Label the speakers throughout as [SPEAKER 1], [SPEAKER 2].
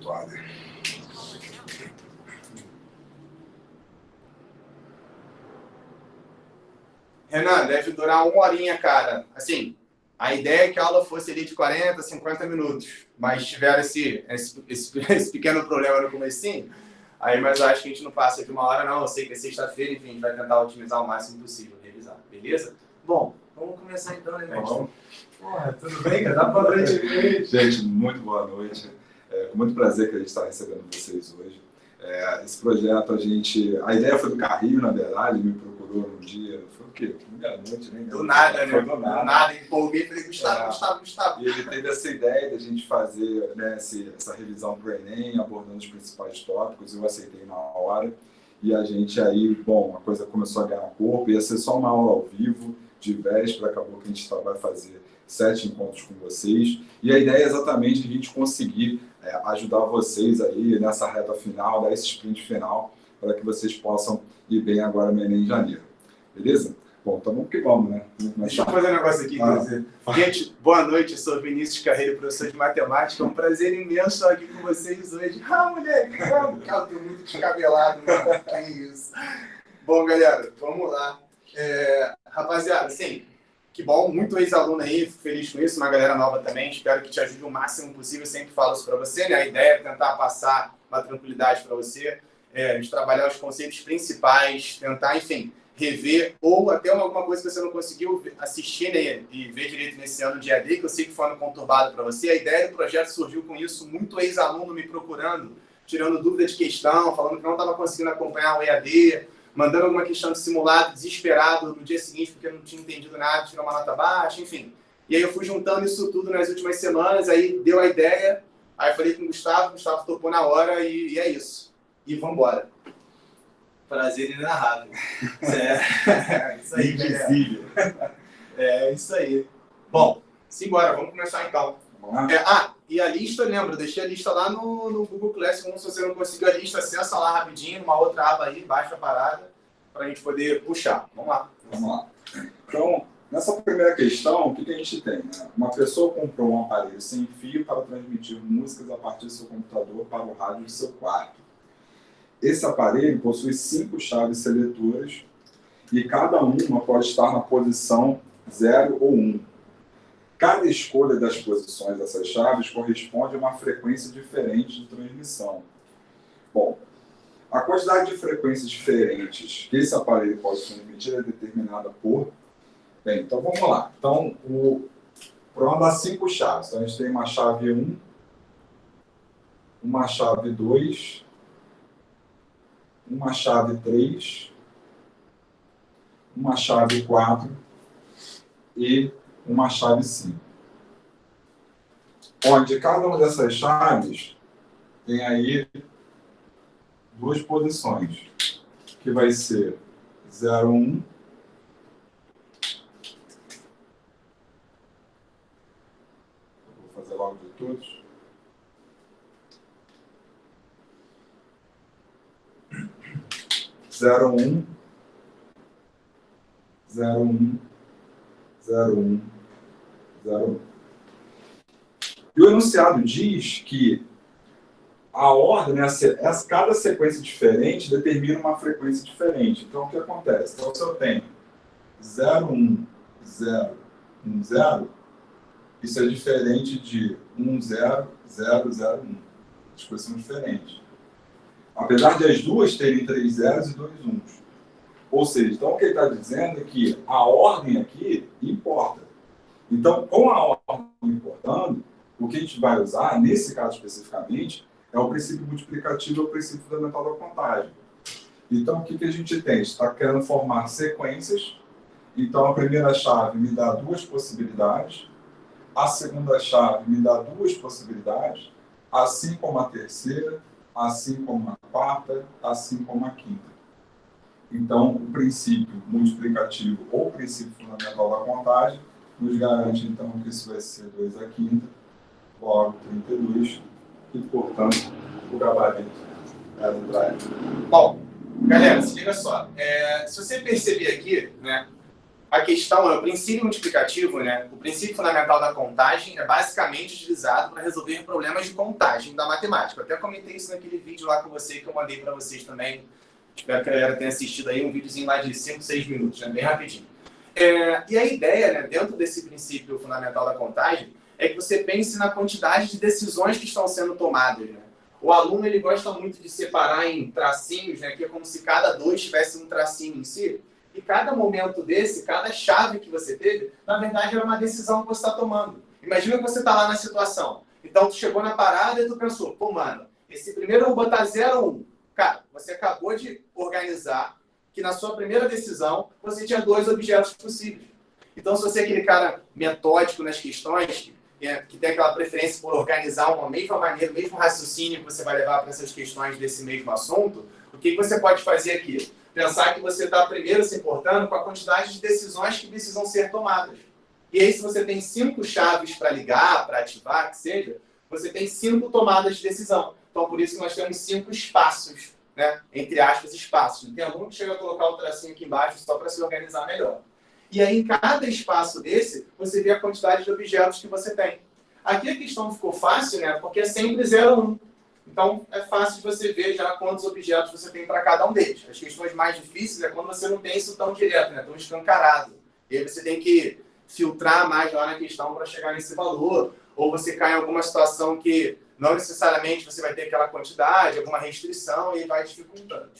[SPEAKER 1] Brother. Renan, deve durar 1 horinha, cara. Assim, a ideia é que a aula fosse ali de 40, 50 minutos, mas tiveram esse pequeno problema no comecinho, aí, mas acho que a gente não passa de 1 hora, não. Eu sei que é sexta-feira, enfim, a gente vai tentar otimizar o máximo possível, revisar, beleza? Bom, vamos começar então, né, mestre? Porra, tudo bem, cara? Dá pra noite aqui.
[SPEAKER 2] Gente, muito boa noite. Com muito prazer que a gente está recebendo vocês hoje. Esse projeto, a ideia foi do Carrinho, na verdade, me procurou num dia, foi o quê? Meia-noite, né?
[SPEAKER 1] Do nada, né?
[SPEAKER 2] Foi do nada.
[SPEAKER 1] Empolguei e falei, Gustavo.
[SPEAKER 2] E ele teve essa ideia da gente fazer, né, essa revisão para o Enem, abordando os principais tópicos, eu aceitei na hora. E a gente aí, bom, a coisa começou a ganhar corpo, ia ser só uma aula ao vivo, de véspera, acabou que a gente vai fazer 7 encontros com vocês. E a ideia é exatamente a gente conseguir ajudar vocês aí nessa reta final, dar esse sprint final, para que vocês possam ir bem agora no Enem em janeiro. Beleza? Bom, então vamos que vamos, né?
[SPEAKER 1] Deixa eu fazer um negócio aqui. Gente, boa noite, eu sou Vinícius Carreiro, professor de matemática. É um prazer imenso estar aqui com vocês hoje. Moleque, cara, eu tô muito descabelado, mano. Que isso. Bom, galera, vamos lá. Rapaziada, assim, que bom, muito ex-aluno aí, fico feliz com isso, uma galera nova também, espero que te ajude o máximo possível, eu sempre falo isso para você, né? A ideia é tentar passar uma tranquilidade para você, de trabalhar os conceitos principais, tentar, enfim, rever, ou até alguma coisa que você não conseguiu assistir, né, e ver direito nesse ano de EAD, que eu sei que foi ano conturbado para você. A ideia do projeto surgiu com isso, muito ex-aluno me procurando, tirando dúvida de questão, falando que não estava conseguindo acompanhar o EAD, mandando alguma questão de simulado, desesperado, no dia seguinte, porque eu não tinha entendido nada, tirou uma nota baixa, enfim. E aí eu fui juntando isso tudo nas últimas semanas, aí deu a ideia, aí falei com o Gustavo topou na hora e é isso. E vamos embora. Prazer inenarrável. Isso aí,
[SPEAKER 2] invisível.
[SPEAKER 1] É isso aí. Bom, simbora, vamos começar então. E a lista, lembra, eu deixei a lista lá no Google Classroom, se você não conseguiu a lista, acessa lá rapidinho, numa outra aba aí, baixa a parada, para a gente poder puxar. Vamos lá.
[SPEAKER 2] Então, nessa primeira questão, o que a gente tem? Né? Uma pessoa comprou um aparelho sem fio para transmitir músicas a partir do seu computador para o rádio do seu quarto. Esse aparelho possui 5 chaves seletoras e cada uma pode estar na posição 0 ou 1. Cada escolha das posições dessas chaves corresponde a uma frequência diferente de transmissão. Bom, a quantidade de frequências diferentes que esse aparelho pode transmitir é determinada por... Bem, então vamos lá. Então, o programa dá 5 chaves. Então, a gente tem uma chave 1, uma chave 2, uma chave 3, uma chave 4 e uma chave 5. Onde cada uma dessas chaves tem aí 2 posições, que vai ser 0, 1, vou fazer logo de todos. 0, 1, 0, 1, 0, 1, 0, 1. E o enunciado diz que a ordem, cada sequência diferente determina uma frequência diferente. Então, o que acontece? Então, se eu tenho 0, 1, 0, 1, 0, isso é diferente de 1, 0, 0, 0, 1. As coisas são diferentes. Apesar de as duas terem 3 zeros e 2 1s. Ou seja, então o que ele está dizendo é que a ordem aqui importa. Então, com a ordem importando, o que a gente vai usar, nesse caso especificamente, é o princípio multiplicativo, é o princípio fundamental da contagem. Então, o que a gente tem? A gente está querendo formar sequências. Então, a primeira chave me dá 2 possibilidades. A segunda chave me dá 2 possibilidades, assim como a terceira, assim como a quarta, assim como a quinta. Então, o princípio multiplicativo ou princípio fundamental da contagem nos garante, então, que isso vai ser 2 à quinta, logo 32, e, portanto, o gabarito é do drive.
[SPEAKER 1] Bom, galera, se liga só. Se você perceber aqui, né, a questão é o princípio multiplicativo, né? O princípio fundamental da contagem é basicamente utilizado para resolver problemas de contagem da matemática. Eu até comentei isso naquele vídeo lá com você, que eu mandei para vocês também. Espero que a galera tenha assistido aí, um videozinho lá de 5, 6 minutos, né? Bem rapidinho. E a ideia, né, dentro desse princípio fundamental da contagem, é que você pense na quantidade de decisões que estão sendo tomadas, né? O aluno, ele gosta muito de separar em tracinhos, né, que é como se cada 2 tivesse um tracinho em si. E cada momento desse, cada chave que você teve, na verdade era uma decisão que você está tomando. Imagina que você está lá na situação. Então, tu chegou na parada e tu pensou, pô, mano, esse primeiro eu vou botar 0 ou 1. Cara, você acabou de organizar que na sua primeira decisão você tinha 2 objetos possíveis. Então, se você é aquele cara metódico nas questões, que tem aquela preferência por organizar uma mesma maneira, o mesmo raciocínio que você vai levar para essas questões desse mesmo assunto, o que você pode fazer aqui? Pensar que você está primeiro se importando com a quantidade de decisões que precisam ser tomadas. E aí, se você tem 5 chaves para ligar, para ativar, que seja, você tem 5 tomadas de decisão. Então, por isso que nós temos 5 espaços, né? Entre aspas, espaços. Tem aluno que chega a colocar o tracinho aqui embaixo só para se organizar melhor. E aí, em cada espaço desse, você vê a quantidade de objetos que você tem. Aqui a questão ficou fácil, né? Porque é sempre 0 ou 1. Então, é fácil de você ver já quantos objetos você tem para cada um deles. As questões mais difíceis é quando você não tem isso tão direto, né? Tão escancarado. E aí você tem que filtrar mais lá na questão para chegar nesse valor. Ou você cai em alguma situação que não necessariamente você vai ter aquela quantidade, alguma restrição, e vai dificultando.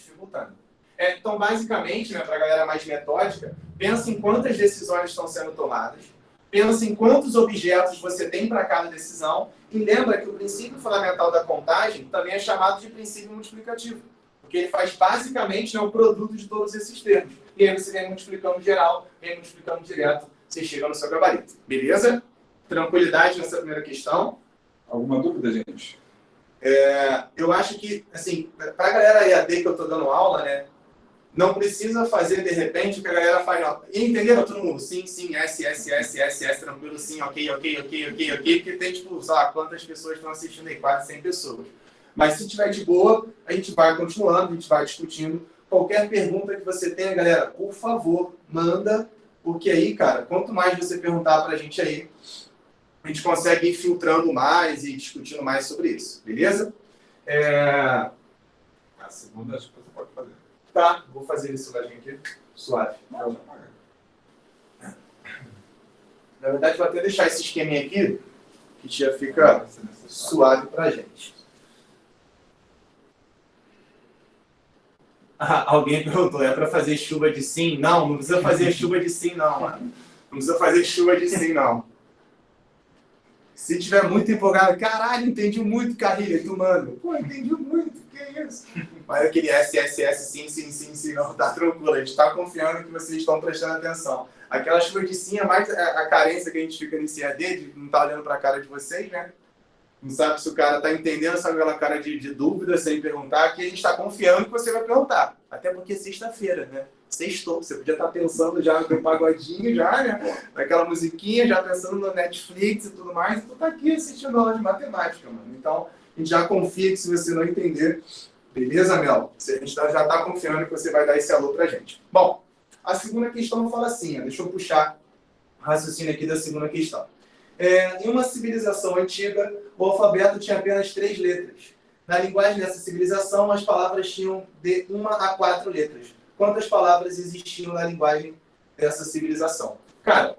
[SPEAKER 1] Então, basicamente, né, para a galera mais metódica, pensa em quantas decisões estão sendo tomadas, pensa em quantos objetos você tem para cada decisão, e lembra que o princípio fundamental da contagem também é chamado de princípio multiplicativo, porque ele faz basicamente, né, o produto de todos esses termos. E aí você vem multiplicando geral, vem multiplicando direto, você chega no seu gabarito. Beleza? Tranquilidade nessa primeira questão.
[SPEAKER 2] Alguma dúvida, gente?
[SPEAKER 1] Eu acho que, assim, para a galera EAD que eu estou dando aula, né, não precisa fazer, de repente, o que a galera faz. Não. Entenderam todo mundo? Sim, S, tranquilo, sim, ok, porque tem, tipo, sei lá, quantas pessoas estão assistindo aí? Quase 100 pessoas. Mas se tiver de boa, a gente vai continuando, a gente vai discutindo. Qualquer pergunta que você tenha, galera, por favor, manda, porque aí, cara, quanto mais você perguntar pra gente aí, a gente consegue ir filtrando mais e discutindo mais sobre isso, beleza?
[SPEAKER 2] A segunda, acho que você pode fazer.
[SPEAKER 1] Tá, vou fazer esse ladinho aqui, suave. Na verdade, vou até deixar esse esqueminha aqui, que já fica suave pra gente. Alguém perguntou, é para fazer chuva de sim? Não, não precisa fazer chuva de sim, não, mano. Não precisa fazer chuva de sim, não. Se tiver muito empolgado, caralho, entendi muito, Carrilha, tu, mano. Pô, entendi muito, que isso? Mas aquele sim, não, tá tranquilo, a gente tá confiando que vocês estão prestando atenção. Aquela chuva de sim é mais a carência que a gente fica nesse EAD, de não tá olhando pra cara de vocês, né? Não sabe se o cara tá entendendo, sabe aquela cara de dúvida sem perguntar, que a gente tá confiando que você vai perguntar. Até porque é sexta-feira, né? Sextou, você podia estar pensando já no pagodinho, já, né? Naquela musiquinha, já pensando no Netflix e tudo mais, e tu tá aqui assistindo aula de matemática, mano. Então, a gente já confia que se você não entender, beleza, Mel? A gente já tá confiando que você vai dar esse alô pra gente. Bom, a segunda questão fala assim, ó, deixa eu puxar o raciocínio aqui da segunda questão. Em uma civilização antiga, o alfabeto tinha apenas 3 letras. Na linguagem dessa civilização, as palavras tinham de 1 a 4 letras. Quantas palavras existiam na linguagem dessa civilização? Cara,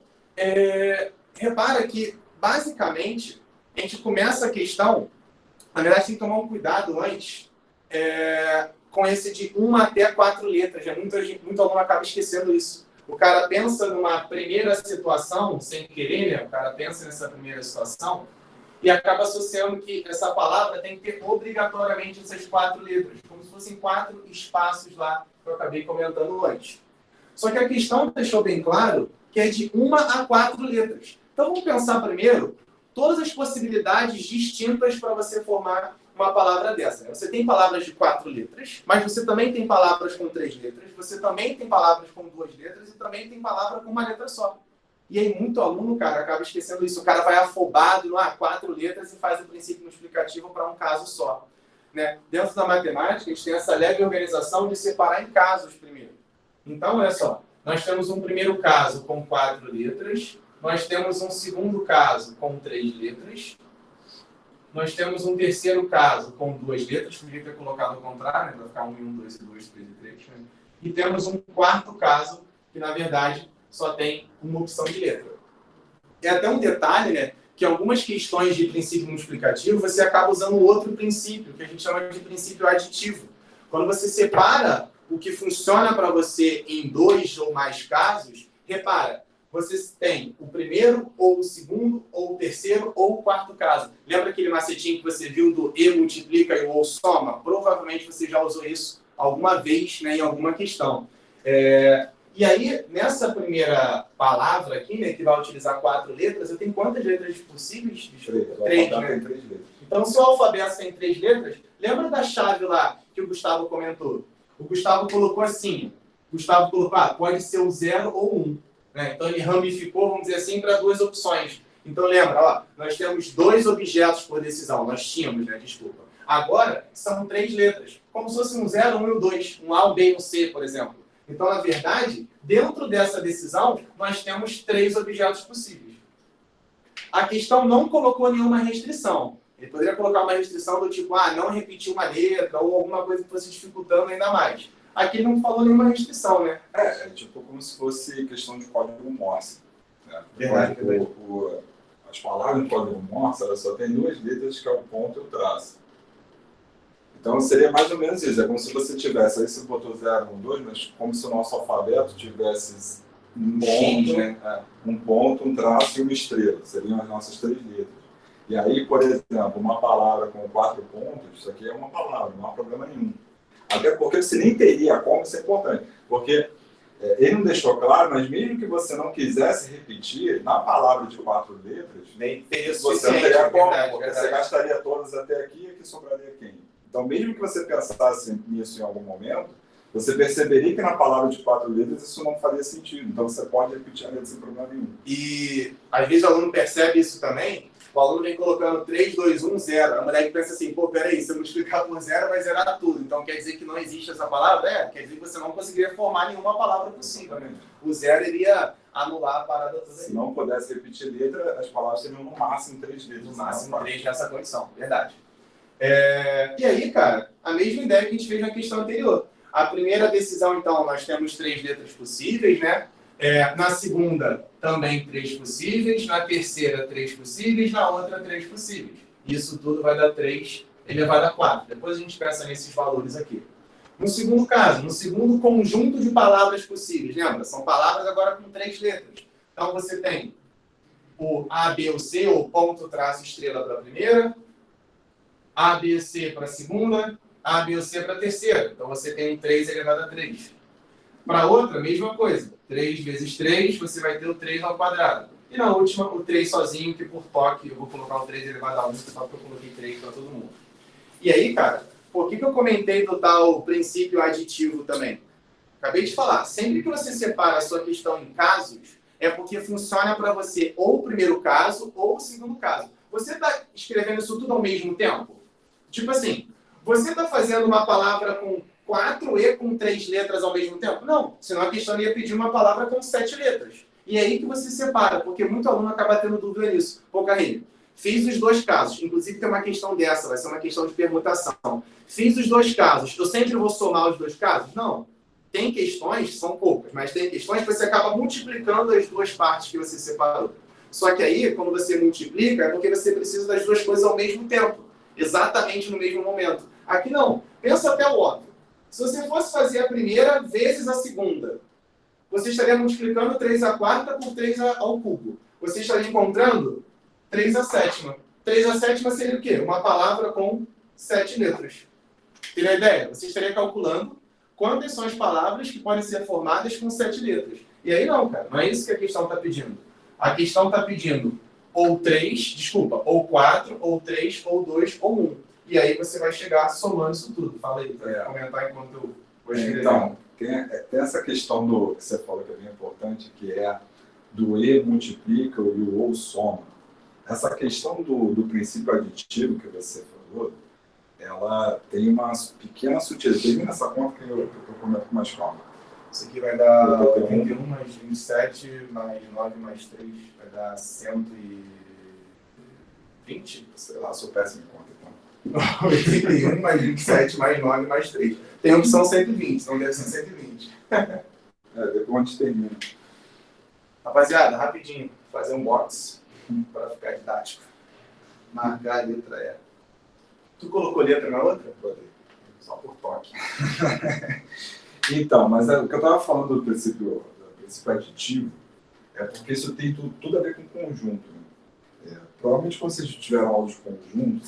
[SPEAKER 1] repara que, basicamente, a gente começa a questão, na verdade, tem que tomar um cuidado antes, com esse de 1 até 4 letras. Muito aluno acaba esquecendo isso. O cara pensa numa primeira situação, sem querer, né? O cara pensa nessa primeira situação e acaba associando que essa palavra tem que ter obrigatoriamente essas 4 letras, como se fossem 4 espaços lá que eu acabei comentando antes. Só que a questão deixou bem claro que é de 1 a 4 letras. Então vamos pensar primeiro todas as possibilidades distintas para você formar uma palavra dessa. Você tem palavras de 4 letras, mas você também tem palavras com 3 letras, você também tem palavras com 2 letras e também tem palavra com uma letra só. E aí muito aluno, cara, acaba esquecendo isso. O cara vai afobado no 4 letras e faz o princípio multiplicativo para um caso só. Né? Dentro da matemática, a gente tem essa leve organização de separar em casos primeiro. Então, olha só,
[SPEAKER 3] Nós temos um primeiro caso com 4 letras. Nós temos um segundo caso com 3 letras. Nós temos um terceiro caso com 2 letras. Podia ter colocado ao contrário, né? Vai ficar 1 e 1, 2 e 2, 3 e 3. Né? E temos um quarto caso que, na verdade, só tem uma opção de letra. E até um detalhe, né? Que algumas questões de princípio multiplicativo você acaba usando outro princípio, que a gente chama de princípio aditivo. Quando você separa o que funciona para você em 2 ou mais casos, repara, você tem o primeiro, ou o segundo, ou o terceiro, ou o quarto caso. Lembra aquele macetinho que você viu do e multiplica e o ou soma? Provavelmente você já usou isso alguma vez, né, em alguma questão. E aí, nessa primeira palavra aqui, né, que vai utilizar 4 letras, eu tenho quantas letras possíveis? 3, né?
[SPEAKER 2] Tem 3 letras.
[SPEAKER 3] Então, se o alfabeto tem 3 letras, lembra da chave lá que o Gustavo comentou? O Gustavo colocou assim, Gustavo colocou, pode ser o 0 ou 1. Né? Então, ele ramificou, vamos dizer assim, para 2 opções. Então, lembra, ó, nós temos 2 objetos por decisão, nós tínhamos, né, desculpa. Agora, são 3 letras, como se fosse um 0, 1 e o 2, um A, um B e um C, por exemplo. Então, na verdade, dentro dessa decisão, nós temos 3 objetos possíveis. A questão não colocou nenhuma restrição. Ele poderia colocar uma restrição do tipo, não repetir uma letra ou alguma coisa que fosse dificultando ainda mais. Aqui não falou nenhuma restrição, né?
[SPEAKER 2] É tipo como se fosse questão de código Morse. Né?
[SPEAKER 3] Verdade.
[SPEAKER 2] As palavras em código Morse, elas só tem 2 letras, que é o ponto e o traço. Então seria mais ou menos isso. É como se você tivesse, aí você botou 0, 1, 2, mas como se o nosso alfabeto tivesse um ponto, né? Um ponto, um traço e uma estrela. Seriam as nossas 3 letras. E aí, por exemplo, uma palavra com 4 pontos, isso aqui é uma palavra, não há problema nenhum. Até porque você nem teria como, isso é importante. Porque ele não deixou claro, mas mesmo que você não quisesse repetir, na palavra de 4 letras,
[SPEAKER 3] nem teria
[SPEAKER 2] você não teria como, porque você gastaria todas até aqui e aqui sobraria quem? Então, mesmo que você pensasse nisso em algum momento, você perceberia que na palavra de 4 letras isso não faria sentido. Então, você pode repetir a letra sem problema nenhum.
[SPEAKER 3] E, às vezes, o aluno percebe isso também. O aluno vem colocando 3, 2, 1, 0. A mulher que pensa assim, peraí, se eu multiplicar por 0, vai zerar tudo. Então, quer dizer que não existe essa palavra? Quer dizer que você não conseguiria formar nenhuma palavra possível. Né? O 0 iria anular a parada toda.
[SPEAKER 2] Se não pudesse repetir letra, as palavras seriam no máximo 3 letras.
[SPEAKER 3] No máximo 3 nessa condição, verdade. E aí, cara, a mesma ideia que a gente fez na questão anterior. A primeira decisão, então, nós temos 3 letras possíveis, né? Na segunda, também 3 possíveis. Na terceira, 3 possíveis. Na outra, 3 possíveis. Isso tudo vai dar 3 elevado a 4. Depois a gente pensa nesses valores aqui. No segundo caso, no segundo conjunto de palavras possíveis, lembra? São palavras agora com 3 letras. Então, você tem o A, B ou C, ou ponto, traço, estrela para a primeira. A, B, C para a segunda. A, B ou C para a terceira. Então, você tem um 3 elevado a 3. Para a outra, mesma coisa. 3 vezes 3, você vai ter o 3 ao quadrado. E na última, o 3 sozinho, que por toque, eu vou colocar o 3 elevado a 1, só porque eu coloquei 3 para todo mundo. E aí, cara, por que eu comentei do tal princípio aditivo também? Acabei de falar, sempre que você separa a sua questão em casos, é porque funciona para você ou o primeiro caso ou o segundo caso. Você está escrevendo isso tudo ao mesmo tempo? Tipo assim, você está fazendo uma palavra com 4 e com 3 letras ao mesmo tempo? Não, senão a questão ia pedir uma palavra com 7 letras. E é aí que você separa, porque muito aluno acaba tendo dúvida nisso. Pô, Carrinho, fiz os 2 casos. Inclusive tem uma questão dessa, vai ser uma questão de permutação. Fiz os 2 casos. Eu sempre vou somar os 2 casos? Não. Tem questões, são poucas, mas tem questões que você acaba multiplicando as 2 partes que você separou. Só que aí, quando você multiplica, é porque você precisa das 2 coisas ao mesmo tempo. Exatamente no mesmo momento. Aqui não. Pensa até o óbvio. Se você fosse fazer a primeira vezes a segunda, você estaria multiplicando 3 à quarta por 3 ao cubo. Você estaria encontrando 3 à sétima. 3 à sétima seria o quê? Uma palavra com 7 letras. Tem a ideia? Você estaria calculando quantas são as palavras que podem ser formadas com 7 letras. E aí não, cara. Não é isso que a questão está pedindo. A questão está pedindo ou 4, ou 3, ou 2, ou 1. E aí você vai chegar somando isso tudo. Fala aí, para comentar enquanto eu vou escrever.
[SPEAKER 2] Então, tem essa questão do que você falou que é bem importante, que é do e multiplica e o ou soma. Essa questão do princípio aditivo que você falou, ela tem uma pequena sutileza. Termina essa conta que eu comento com mais calma.
[SPEAKER 3] Isso aqui vai dar 81 mais 27 mais 9 mais 3, vai dar 120?
[SPEAKER 2] Sei lá, sou péssimo em conta, então.
[SPEAKER 3] 81 mais 27 mais 9 mais 3. Tem a opção 120, então deve ser 120.
[SPEAKER 2] Depois a gente termina.
[SPEAKER 3] Rapaziada, rapidinho, fazer um box para ficar didático. Marcar a letra E. Tu colocou letra na outra?
[SPEAKER 2] Botei.
[SPEAKER 3] Só por toque.
[SPEAKER 2] Então, mas o que eu estava falando do princípio aditivo é porque isso tem tudo a ver com conjunto. Né? Provavelmente quando vocês tiveram aula de conjunto,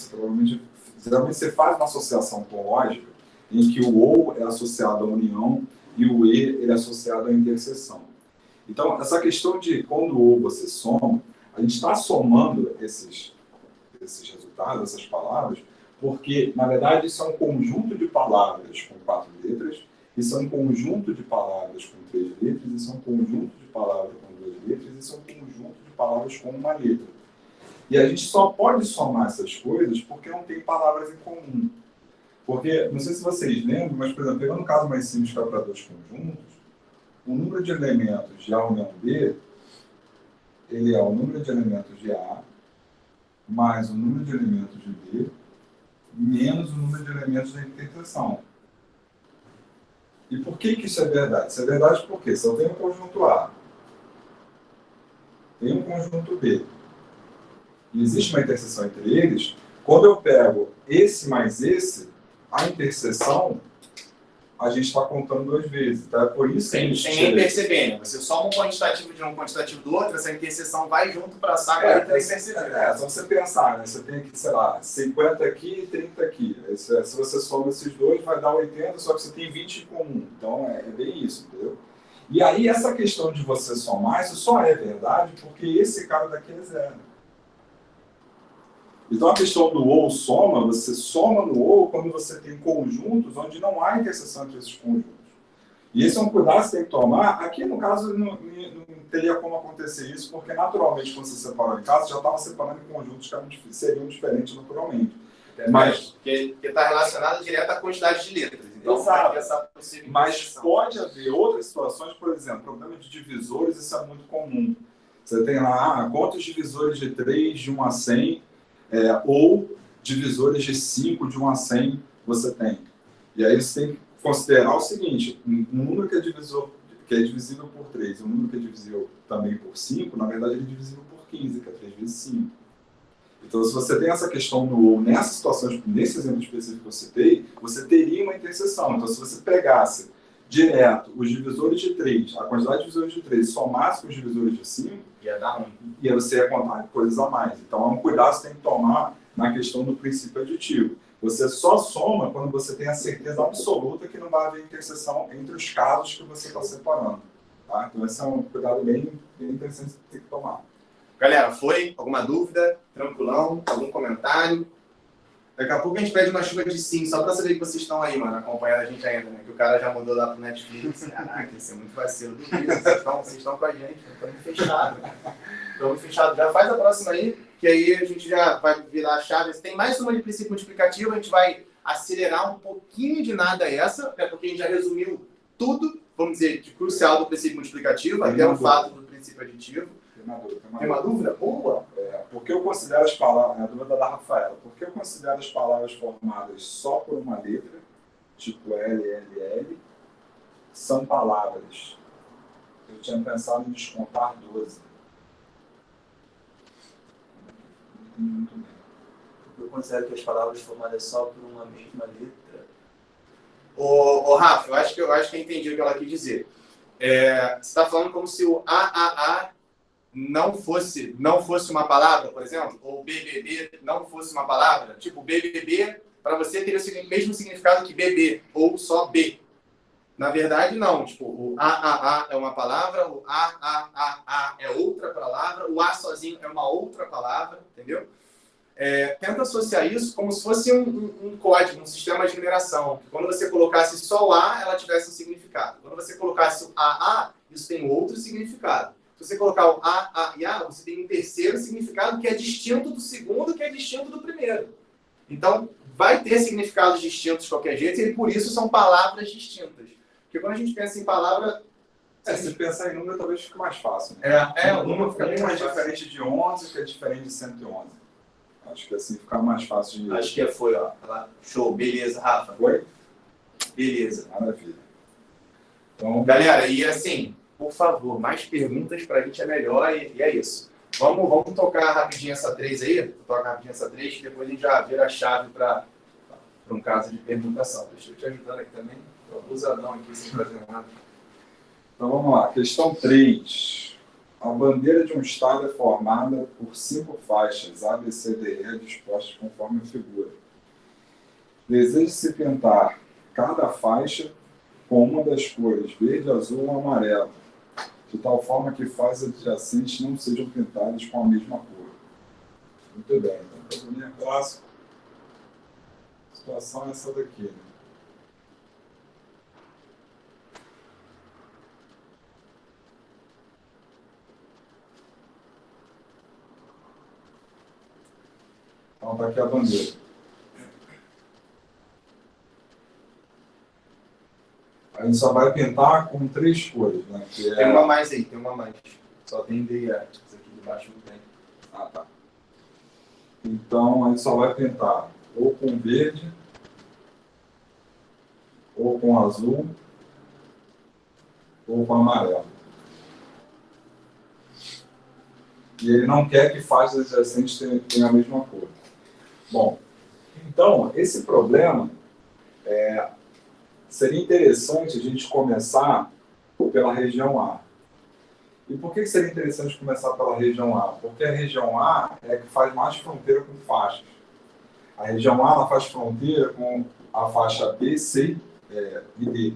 [SPEAKER 2] geralmente você faz uma associação com lógica em que o ou é associado à união e o e ele é associado à interseção. Então, essa questão de quando o ou você soma, a gente está somando esses resultados, essas palavras, porque, na verdade, isso é um conjunto de palavras com 4 letras, isso é um conjunto de palavras com 3 letras, isso é um conjunto de palavras com 2 letras, isso é um conjunto de palavras com uma letra. E a gente só pode somar essas coisas porque não tem palavras em comum. Porque, não sei se vocês lembram, mas, por exemplo, pegando um caso mais simples que é para 2 conjuntos, o número de elementos de A união B, ele é o número de elementos de A mais o número de elementos de B menos o número de elementos da interseção. E por que isso é verdade? Isso é verdade porque se eu tenho um conjunto A, tenho um conjunto B, e existe uma interseção entre eles, quando eu pego esse mais esse, a interseção, a gente está contando 2 vezes. Tá? Por isso
[SPEAKER 3] Sem nem perceber, né? Você soma um quantitativo de um quantitativo do outro, essa interseção vai junto para a saga e perceber.
[SPEAKER 2] Só você pensar, né? Você tem aqui, sei lá, 50 aqui e 30 aqui. Se você soma esses dois, vai dar 80, só que você tem 20 em comum. Então, é bem isso, entendeu? E aí, essa questão de você somar, isso só é verdade porque esse cara daqui é 0. Então, a questão do ou soma, você soma no ou quando você tem conjuntos onde não há interseção entre esses conjuntos. E esse é um cuidado que você tem que tomar. Aqui, no caso, não teria como acontecer isso, porque, naturalmente, quando você separou em casa, já estava separando em conjuntos que seriam diferentes naturalmente.
[SPEAKER 3] Mas que está relacionado direto à quantidade de letras. Então,
[SPEAKER 2] exato.
[SPEAKER 3] Essa possível
[SPEAKER 2] mas pode haver outras situações, por exemplo, problema de divisores, isso é muito comum. Você tem lá, quantos divisores de 3 de 1 a 100, ou divisores de 5 de 1 a 100 você tem. E aí você tem que considerar o seguinte, um número que é divisível por 3 e um número que é divisível também por 5, na verdade ele é divisível por 15, que é 3 vezes 5. Então, se você tem essa questão do ou, nessa situação, nesse exemplo específico que eu citei, você teria uma interseção. Então, se você pegasse direto os divisores de 3, a quantidade de divisores de 3, somasse com os divisores de 5,
[SPEAKER 3] ia dar ruim.
[SPEAKER 2] E aí você ia contar coisas a mais. Então, é um cuidado que você tem que tomar na questão do princípio aditivo. Você só soma quando você tem a certeza absoluta que não vai haver interseção entre os casos que você está separando. Tá? Então, esse é um cuidado bem interessante que você tem que tomar.
[SPEAKER 3] Galera, foi? Alguma dúvida? Tranquilão? Algum comentário? Daqui a pouco a gente pede uma chuva de sim, só pra saber que vocês estão aí, mano, acompanhando a gente ainda, né? Que o cara já mudou lá pro Netflix. Caraca, isso é muito vacilo. Vocês estão com a gente, estamos fechados. Estamos fechados. Já faz a próxima aí, que aí a gente já vai virar a chave. Tem mais uma de princípio multiplicativo, a gente vai acelerar um pouquinho de nada essa, até porque a gente já resumiu tudo, vamos dizer, de crucial do princípio multiplicativo, até o fato do princípio aditivo. Tem uma dúvida? Boa!
[SPEAKER 2] Porque eu considero as palavras, a dúvida da Rafaela, porque eu considero as palavras formadas só por uma letra, tipo L, L, L, são palavras. Eu tinha pensado em descontar 12. Muito bem.
[SPEAKER 4] Eu considero que as palavras formadas só por uma mesma letra.
[SPEAKER 3] Ô Rafa, eu acho que eu entendi o que ela quis dizer. Você está falando como se o AAA não fosse uma palavra, por exemplo, ou BBB não fosse uma palavra. Tipo, BBB, para você, teria o mesmo significado que bebê, ou só B. Na verdade, não. Tipo, o AAA é uma palavra, o AAA é outra palavra, o A sozinho é uma outra palavra, entendeu? Tenta associar isso como se fosse um código, um sistema de numeração. Quando você colocasse só o A, ela tivesse um significado. Quando você colocasse o AA, isso tem outro significado. Se você colocar o A e A, você tem um terceiro significado que é distinto do segundo, que é distinto do primeiro. Então, vai ter significados distintos de qualquer jeito, e por isso são palavras distintas. Porque quando a gente pensa em palavra...
[SPEAKER 2] Se pensar em número, talvez fique mais fácil. Né?
[SPEAKER 3] O número fica bem mais fácil.
[SPEAKER 2] Diferente de 11, que é diferente de 111. Acho que assim fica mais fácil de...
[SPEAKER 3] Acho que foi, ó. Show, beleza, Rafa.
[SPEAKER 2] Foi?
[SPEAKER 3] Beleza.
[SPEAKER 2] Maravilha. Então,
[SPEAKER 3] galera, e assim, por favor, mais perguntas pra gente é melhor e é isso. Vamos tocar rapidinho essa 3 aí? Toca rapidinho essa 3, que depois a gente já vira a chave para um caso de permutação. Deixa eu te ajudando aqui também. Estou abusadão aqui sem fazer nada.
[SPEAKER 2] Então vamos lá, questão 3. A bandeira de um estado é formada por 5 faixas A, B, C, D, E, dispostas conforme a figura. Deseja-se pintar cada faixa com uma das cores verde, azul ou amarelo, de tal forma que faixas adjacentes não sejam pintadas com a mesma cor. Muito bem, então, para linha clássica, a situação é essa daqui. Né? Então está aqui a bandeira. A gente só vai pintar com 3 cores, né? Que é...
[SPEAKER 3] Tem uma mais aí, tem uma mais. Só tem D e E. Isso aqui de baixo não tem.
[SPEAKER 2] Ah, tá. Então a gente só vai pintar ou com verde, ou com azul, ou com amarelo. E ele não quer que faixas adjacentes tenham a mesma cor. Bom, então, esse problema seria interessante a gente começar pela região A. E por que seria interessante começar pela região A? Porque a região A é que faz mais fronteira com faixas. A região A ela faz fronteira com a faixa B, C e D.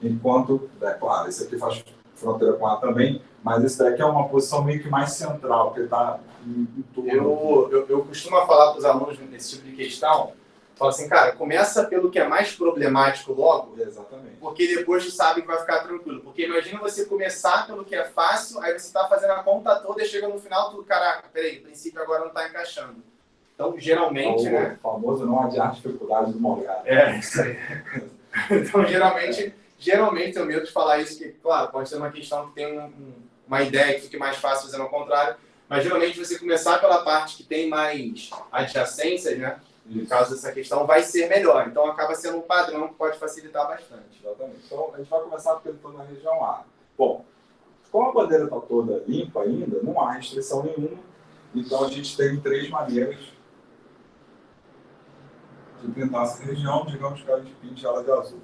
[SPEAKER 2] Enquanto, claro, esse aqui faz fronteira com A também, mas esse daqui é uma posição meio que mais central, porque está em torno.
[SPEAKER 3] Eu costumo falar para os alunos nesse tipo de questão, falo assim, cara, começa pelo que é mais problemático logo,
[SPEAKER 2] Exatamente.
[SPEAKER 3] porque depois tu sabe que vai ficar tranquilo. Porque imagina você começar pelo que é fácil, aí você está fazendo a conta toda e chega no final, tu, caraca, peraí, o princípio agora não está encaixando. Então, geralmente, né?
[SPEAKER 2] O famoso não adiar dificuldade do molhado.
[SPEAKER 3] Isso aí. Então, geralmente tenho medo de falar isso, que, claro, pode ser uma questão que tem uma ideia que fique mais fácil fazendo ao contrário, mas geralmente você começar pela parte que tem mais adjacências, né? No caso dessa questão, vai ser melhor. Então, acaba sendo um padrão que pode facilitar bastante.
[SPEAKER 2] Exatamente. Então, a gente vai começar pelo na região A. Bom, como a bandeira está toda limpa ainda, não há restrição nenhuma, então a gente tem 3 maneiras de pintar essa região, digamos que a gente pinte ela de azul.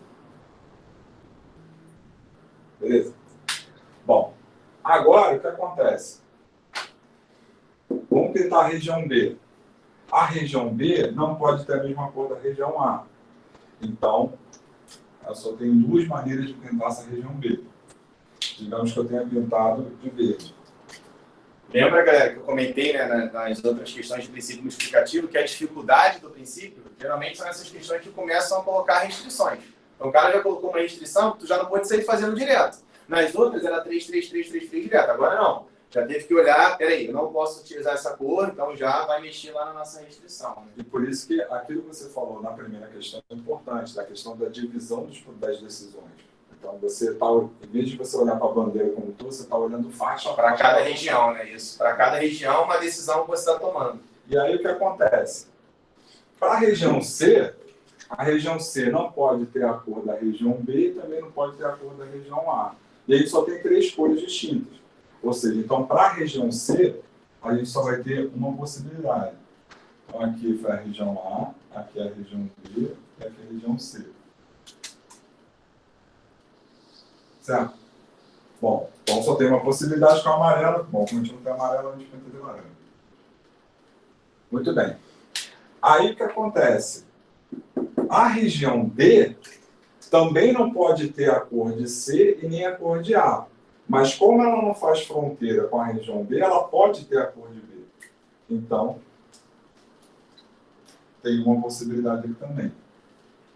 [SPEAKER 2] Beleza? Bom, agora o que acontece? Vamos pintar a região B. A região B não pode ter a mesma cor da região A. Então, eu só tenho 2 maneiras de pintar essa região B. Digamos que eu tenha pintado de verde.
[SPEAKER 3] Lembra, galera, que eu comentei, né, nas outras questões de princípio multiplicativo, que a dificuldade do princípio, geralmente são essas questões que começam a colocar restrições. Então, o cara já colocou uma restrição, tu já não pode sair fazendo direto. Nas outras, era 3, 3, 3, 3, 3 direto. Agora não. Já teve que olhar, peraí, eu não posso utilizar essa cor, então já vai mexer lá na nossa restrição. Né?
[SPEAKER 2] E por isso que aquilo que você falou na primeira questão é importante, da questão da divisão das decisões. Então, você está, em vez de você olhar para a bandeira como todo, você está olhando faixa
[SPEAKER 3] para cada região, né? Isso. Para cada região, uma decisão que você está tomando.
[SPEAKER 2] E aí o que acontece? Para a região C não pode ter a cor da região B e também não pode ter a cor da região A. E aí só tem 3 cores distintas. Ou seja, então para a região C, a gente só vai ter uma possibilidade. Então aqui foi a região A, aqui é a região B e aqui é a região C. Certo? Bom, então só tem uma possibilidade com a amarela. Bom, como a gente não tem amarelo, a gente pinta de laranja. Muito bem. Aí o que acontece? A região D também não pode ter a cor de C e nem a cor de A. Mas como ela não faz fronteira com a região B, ela pode ter a cor de B. Então, tem uma possibilidade aqui também.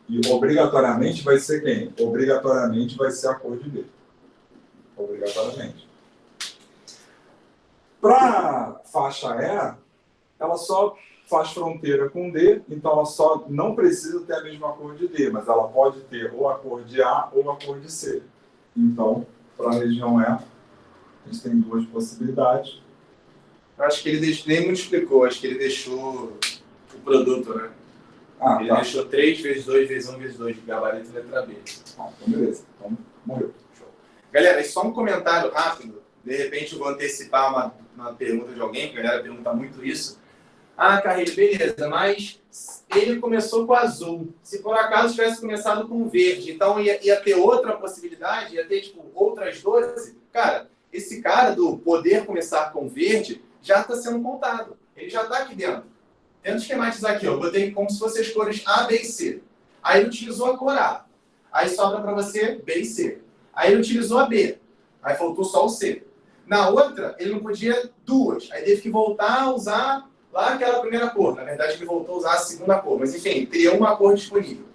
[SPEAKER 2] E obrigatoriamente vai ser quem? Obrigatoriamente vai ser a cor de B. Obrigatoriamente. Para a faixa E, ela só faz fronteira com D, então ela só não precisa ter a mesma cor de D, mas ela pode ter ou a cor de A ou a cor de C. Então, para a região E, a gente tem duas possibilidades.
[SPEAKER 3] Eu acho que ele nem muito explicou, acho que ele deixou o produto, né? Ele
[SPEAKER 2] Tá.
[SPEAKER 3] deixou 3 vezes 2 vezes 1 vezes 2 de gabarito e letra B.
[SPEAKER 2] Então, beleza. Então, morreu.
[SPEAKER 3] Show. Galera, e só um comentário rápido. De repente eu vou antecipar uma pergunta de alguém, porque a galera pergunta muito isso. Carreiro, beleza, mas ele começou com azul. Se por acaso tivesse começado com verde, então ia ter outra possibilidade, ia ter tipo outras 12. Cara, esse cara do poder começar com verde já está sendo contado. Ele já está aqui dentro. Tenta esquematizar aqui, ó. Eu botei como se fossem as cores A, B e C. Aí ele utilizou a cor A. Aí sobra para você B e C. Aí ele utilizou a B. Aí faltou só o C. Na outra, ele não podia duas. Aí teve que voltar a usar lá aquela primeira cor. Na verdade, ele voltou a usar a segunda cor. Mas, enfim, criou uma cor disponível.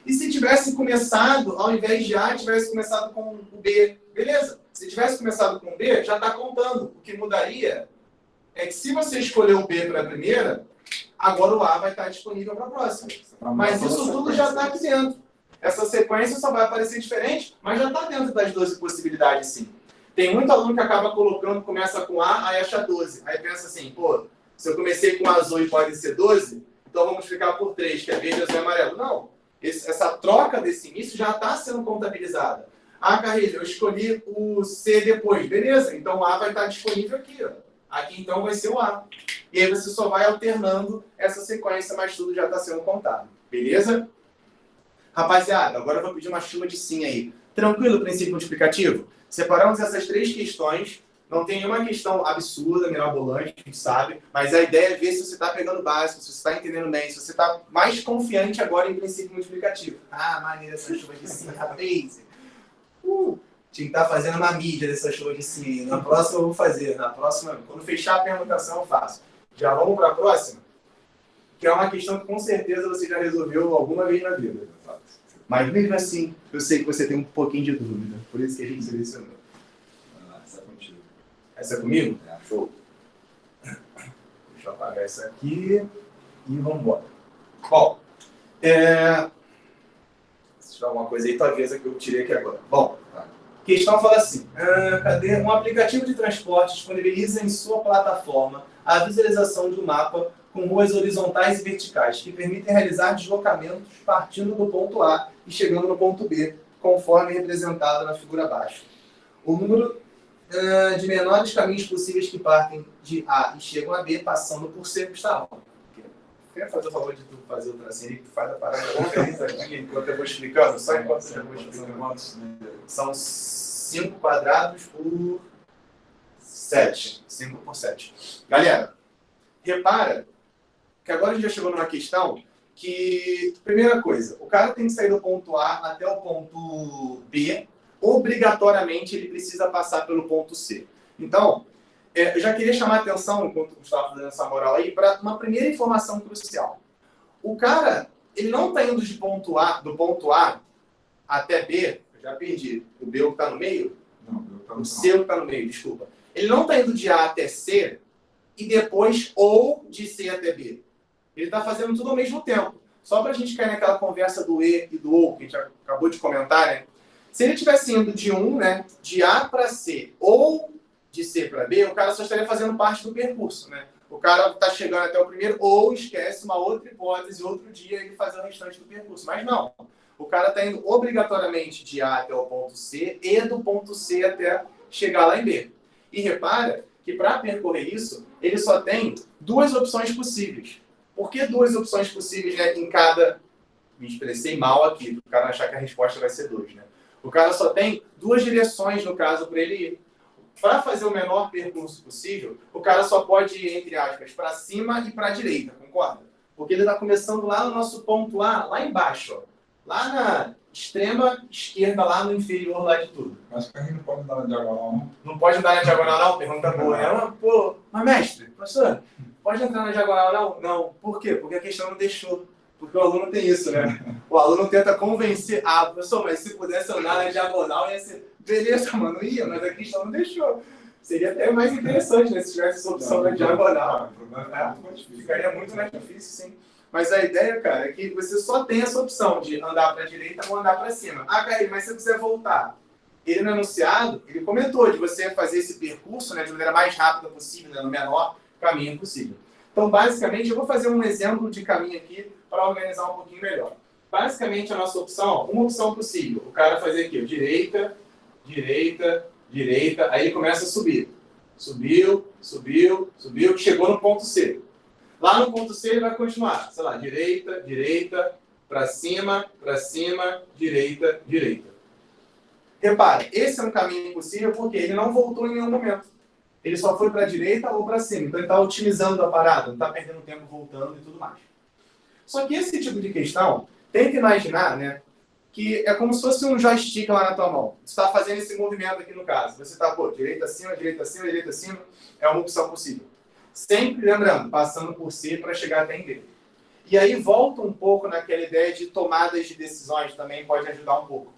[SPEAKER 3] E se tivesse começado, ao invés de A, tivesse começado com o B, beleza. Se tivesse começado com o B, já está contando. O que mudaria é que se você escolheu o B para a primeira, agora o A vai estar disponível para a próxima. Mas isso tudo já está aqui dentro. Essa sequência só vai aparecer diferente, mas já está dentro das 12 possibilidades, sim. Tem muito aluno que acaba colocando, começa com A, aí acha 12. Aí pensa assim, pô, se eu comecei com azul e pode ser 12, então vamos multiplicar por 3, que é verde, azul e amarelo. Não. Essa troca desse início já está sendo contabilizada. Carreira, eu escolhi o C depois. Beleza, então o A vai estar disponível aqui, ó. Aqui, então, vai ser o A. E aí você só vai alternando essa sequência, mas tudo já está sendo contado. Beleza? Rapaziada, agora eu vou pedir uma chuva de sim aí. Tranquilo o princípio multiplicativo? Separamos essas 3 questões. Não tem nenhuma questão absurda, mirabolante, a gente sabe. Mas a ideia é ver se você está pegando o básico, se você está entendendo bem, se você está mais confiante agora em princípio multiplicativo. Maneira essa chuva de sim, rapaz. Tinha que estar fazendo uma mídia dessa chuva de sim. Na próxima eu vou fazer. Na próxima, quando fechar a permutação, eu faço. Já vamos para a próxima? Que é uma questão que com certeza você já resolveu alguma vez na vida. Mas mesmo assim, eu sei que você tem um pouquinho de dúvida. Por isso que a gente selecionou.
[SPEAKER 2] Essa é contigo.
[SPEAKER 3] Essa é comigo?
[SPEAKER 2] Show.
[SPEAKER 3] Deixa eu apagar essa aqui e vamos embora. Bom, deixa eu dar alguma coisa aí, talvez a que eu tirei aqui agora. Bom, a questão fala assim, cadê? Um aplicativo de transporte disponibiliza em sua plataforma a visualização de um mapa com ruas horizontais e verticais, que permitem realizar deslocamentos partindo do ponto A e chegando no ponto B, conforme representado na figura abaixo. O número de menores caminhos possíveis que partem de A e chegam a B, passando por C, está lá. Quer fazer o favor de tu fazer o tracinho aí, que tu faz a parada conferência aqui, enquanto eu vou explicando? Só enquanto eu vou explicando. São 5 quadrados por 7. 5 por 7. Galera, repara que agora a gente já chegou numa questão que, primeira coisa, o cara tem que sair do ponto A até o ponto B, obrigatoriamente ele precisa passar pelo ponto C. Então, eu já queria chamar a atenção, enquanto o Gustavo dando essa moral aí, para uma primeira informação crucial. O cara, ele não está indo do ponto A até B, eu já perdi, o B que está no meio?
[SPEAKER 2] Não,
[SPEAKER 3] o C que está no meio, desculpa. Ele não está indo de A até C e depois ou de C até B. Ele está fazendo tudo ao mesmo tempo. Só para a gente cair naquela conversa do E e do OU, que a gente acabou de comentar, né? Se ele estivesse indo de de A para C ou de C para B, o cara só estaria fazendo parte do percurso, né? O cara está chegando até o primeiro ou esquece uma outra hipótese, outro dia ele fazer o restante do percurso. Mas não. O cara está indo obrigatoriamente de A até o ponto C e do ponto C até chegar lá em B. E repara que para percorrer isso, ele só tem 2 opções possíveis. Por que 2 opções possíveis, né, em cada... Me expressei mal aqui, para o cara achar que a resposta vai ser 2, né? O cara só tem 2 direções, no caso, para ele ir. Para fazer o menor percurso possível, o cara só pode ir, entre aspas, para cima e para a direita, concorda? Porque ele está começando lá no nosso ponto A, lá embaixo, ó. Lá na extrema esquerda, lá no inferior, lá de tudo.
[SPEAKER 2] Mas o carrinho não pode andar na diagonal, não?
[SPEAKER 3] Não pode andar na diagonal, não? Pergunta boa, né? Mas mestre, professor, pode entrar na diagonal, não? Não. Por quê? Porque a questão não deixou. Porque o aluno tem isso, né? O aluno tenta convencer. Professor, mas se pudesse andar na diagonal, ia ser... Beleza, mano, ia, mas a questão não deixou. Seria até mais interessante, né? Se tivesse essa opção na diagonal. Ficaria muito mais difícil, sim. Mas a ideia, cara, é que você só tem essa opção de andar para a direita ou andar para cima. Ah, Caio, mas se você quiser voltar. Ele no enunciado, ele comentou de você fazer esse percurso, né, de maneira mais rápida possível, né, no menor caminho possível. Então, basicamente, eu vou fazer um exemplo de caminho aqui para organizar um pouquinho melhor. Basicamente, a nossa opção, uma opção possível. O cara fazer aqui, direita, direita, direita, aí ele começa a subir. Subiu, subiu, subiu, chegou no ponto C. Lá no ponto C ele vai continuar, sei lá, direita, direita, para cima, direita, direita. Repara, esse é um caminho possível porque ele não voltou em nenhum momento. Ele só foi para a direita ou para cima. Então ele está otimizando a parada, não está perdendo tempo voltando e tudo mais. Só que esse tipo de questão, tenta imaginar, né, que é como se fosse um joystick lá na tua mão. Você está fazendo esse movimento aqui no caso. Você está, direita acima, direita acima, direita acima. É uma opção possível. Sempre lembrando, passando por C para chegar até em D. E aí volta um pouco naquela ideia de tomadas de decisões, também pode ajudar um pouco.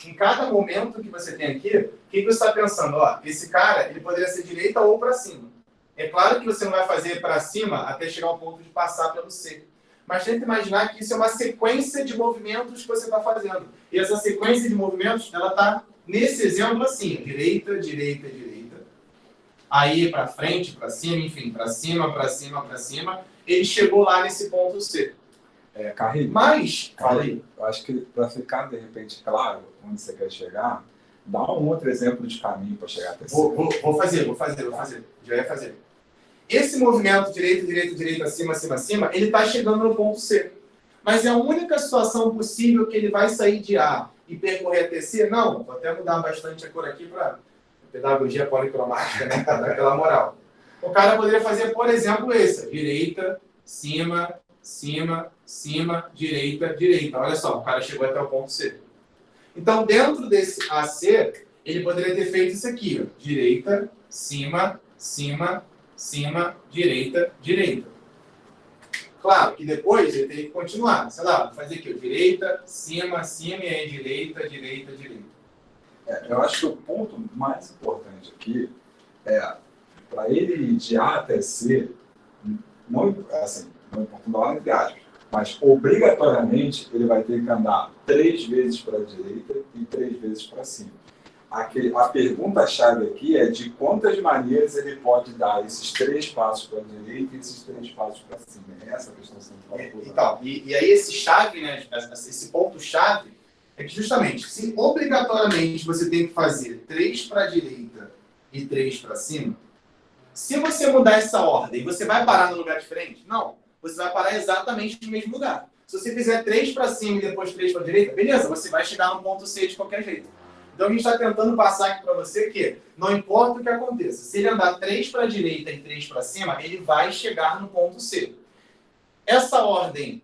[SPEAKER 3] Em cada momento que você tem aqui, o que você está pensando? Ó, esse cara, ele poderia ser direita ou para cima. É claro que você não vai fazer para cima até chegar ao ponto de passar pelo C. Mas tenta imaginar que isso é uma sequência de movimentos que você está fazendo. E essa sequência de movimentos, ela está, nesse exemplo, assim, direita, direita, direita. Aí para frente, para cima, enfim, para cima, para cima, para cima. Ele chegou lá nesse ponto C.
[SPEAKER 2] Carrinho,
[SPEAKER 3] Mas, fala aí.
[SPEAKER 2] eu acho que para ficar, de repente, claro onde você quer chegar, dá um outro exemplo de caminho para chegar até C.
[SPEAKER 3] Vou fazer. Já ia fazer. Esse movimento direita, direita, direita, acima, acima, acima, ele está chegando no ponto C. Mas é a única situação possível que ele vai sair de A e percorrer até C? Não. Vou até mudar bastante a cor aqui para pedagogia policromática, né? Para dar aquela moral. O cara poderia fazer, por exemplo, esse. Direita, cima, cima, cima, direita, direita. Olha só, o cara chegou até o ponto C. Então, dentro desse AC, ele poderia ter feito isso aqui. Ó. Direita, cima, cima, cima, direita, direita. Claro que depois ele teria que continuar. Sei lá, fazer aqui, ó, direita, cima, cima, e aí direita, direita, direita.
[SPEAKER 2] Eu acho que o ponto mais importante aqui é, para ele ir de A até C, não, assim, não importa a ordem de aspas, mas obrigatoriamente ele vai ter que andar 3 vezes para a direita e 3 vezes para cima. A pergunta-chave aqui é de quantas maneiras ele pode dar esses 3 passos para a direita e esses 3 passos para cima. É essa a questão central.
[SPEAKER 3] Então, e aí esse chave, né, esse ponto-chave, é que justamente, se obrigatoriamente você tem que fazer 3 para a direita e 3 para cima, se você mudar essa ordem, você vai parar no lugar diferente? Não. Você vai parar exatamente no mesmo lugar. Se você fizer 3 para cima e depois 3 para a direita, beleza, você vai chegar no ponto C de qualquer jeito. Então a gente está tentando passar aqui para você que não importa o que aconteça, se ele andar 3 para a direita e 3 para cima, ele vai chegar no ponto C. Essa ordem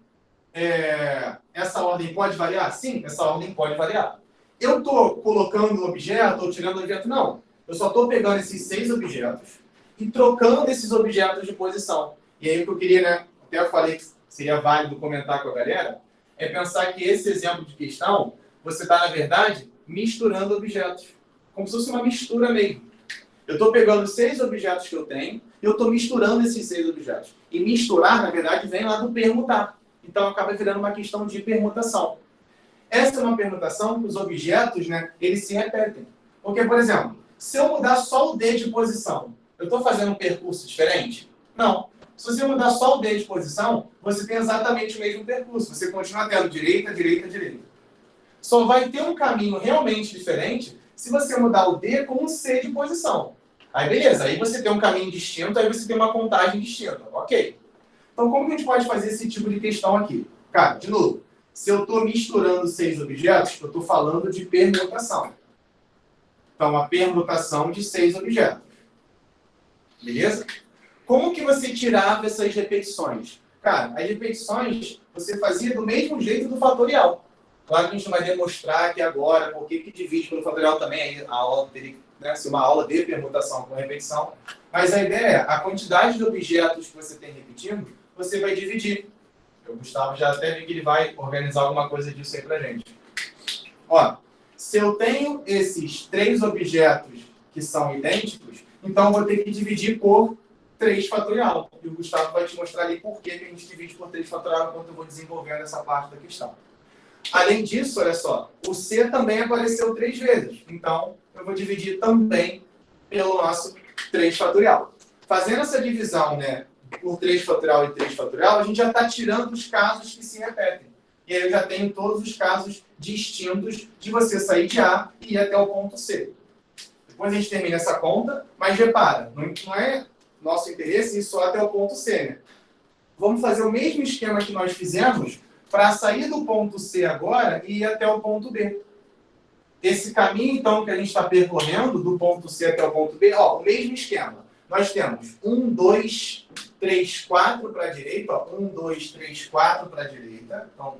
[SPEAKER 3] pode variar? Sim, essa ordem pode variar. Eu estou colocando o objeto ou tirando o objeto? Não. Eu só estou pegando esses 6 objetos e trocando esses objetos de posição. E aí o que eu queria, né, até eu falei que seria válido comentar com a galera, é pensar que esse exemplo de questão, você está, na verdade, misturando objetos. Como se fosse uma mistura mesmo. Eu estou pegando 6 objetos que eu tenho e eu estou misturando esses 6 objetos. E misturar, na verdade, vem lá do permutar. Então, acaba virando uma questão de permutação. Essa é uma permutação que os objetos, né, eles se repetem. Porque, por exemplo, se eu mudar só o D de posição, eu estou fazendo um percurso diferente? Não. Se você mudar só o D de posição, você tem exatamente o mesmo percurso. Você continua tendo direita, direita, direita. Só vai ter um caminho realmente diferente se você mudar o D com um C de posição. Aí beleza, aí você tem um caminho distinto, aí você tem uma contagem distinta. Ok. Então como que a gente pode fazer esse tipo de questão aqui? Cara, de novo, se eu estou misturando 6 objetos, eu estou falando de permutação. Então, a permutação de 6 objetos. Beleza? Como que você tirava essas repetições? Cara, as repetições você fazia do mesmo jeito do fatorial. Claro que a gente não vai demonstrar aqui agora por que divide pelo fatorial também. Aí a aula teria que ser uma aula de permutação com repetição. Mas a ideia é, a quantidade de objetos que você tem repetindo, você vai dividir. O Gustavo já até vi que ele vai organizar alguma coisa disso aí pra gente. Ó, se eu tenho esses 3 objetos que são idênticos, Então, eu vou ter que dividir por 3 fatorial. E o Gustavo vai te mostrar ali por que a gente divide por 3 fatorial enquanto eu vou desenvolvendo essa parte da questão. Além disso, olha só, o C também apareceu 3 vezes. Então, eu vou dividir também pelo nosso 3 fatorial. Fazendo essa divisão, né, por 3 fatorial e 3 fatorial, a gente já está tirando os casos que se repetem. E aí eu já tenho todos os casos distintos de você sair de A e ir até o ponto C. Depois a gente termina essa conta, mas repara, não é nosso interesse ir só até o ponto C, né? Vamos fazer o mesmo esquema que nós fizemos para sair do ponto C agora e ir até o ponto B. Esse caminho, então, que a gente está percorrendo, do ponto C até o ponto B, ó, o mesmo esquema. Nós temos 1, 2, 3, 4 para a direita, ó, 1, 2, 3, 4 para a direita. Então,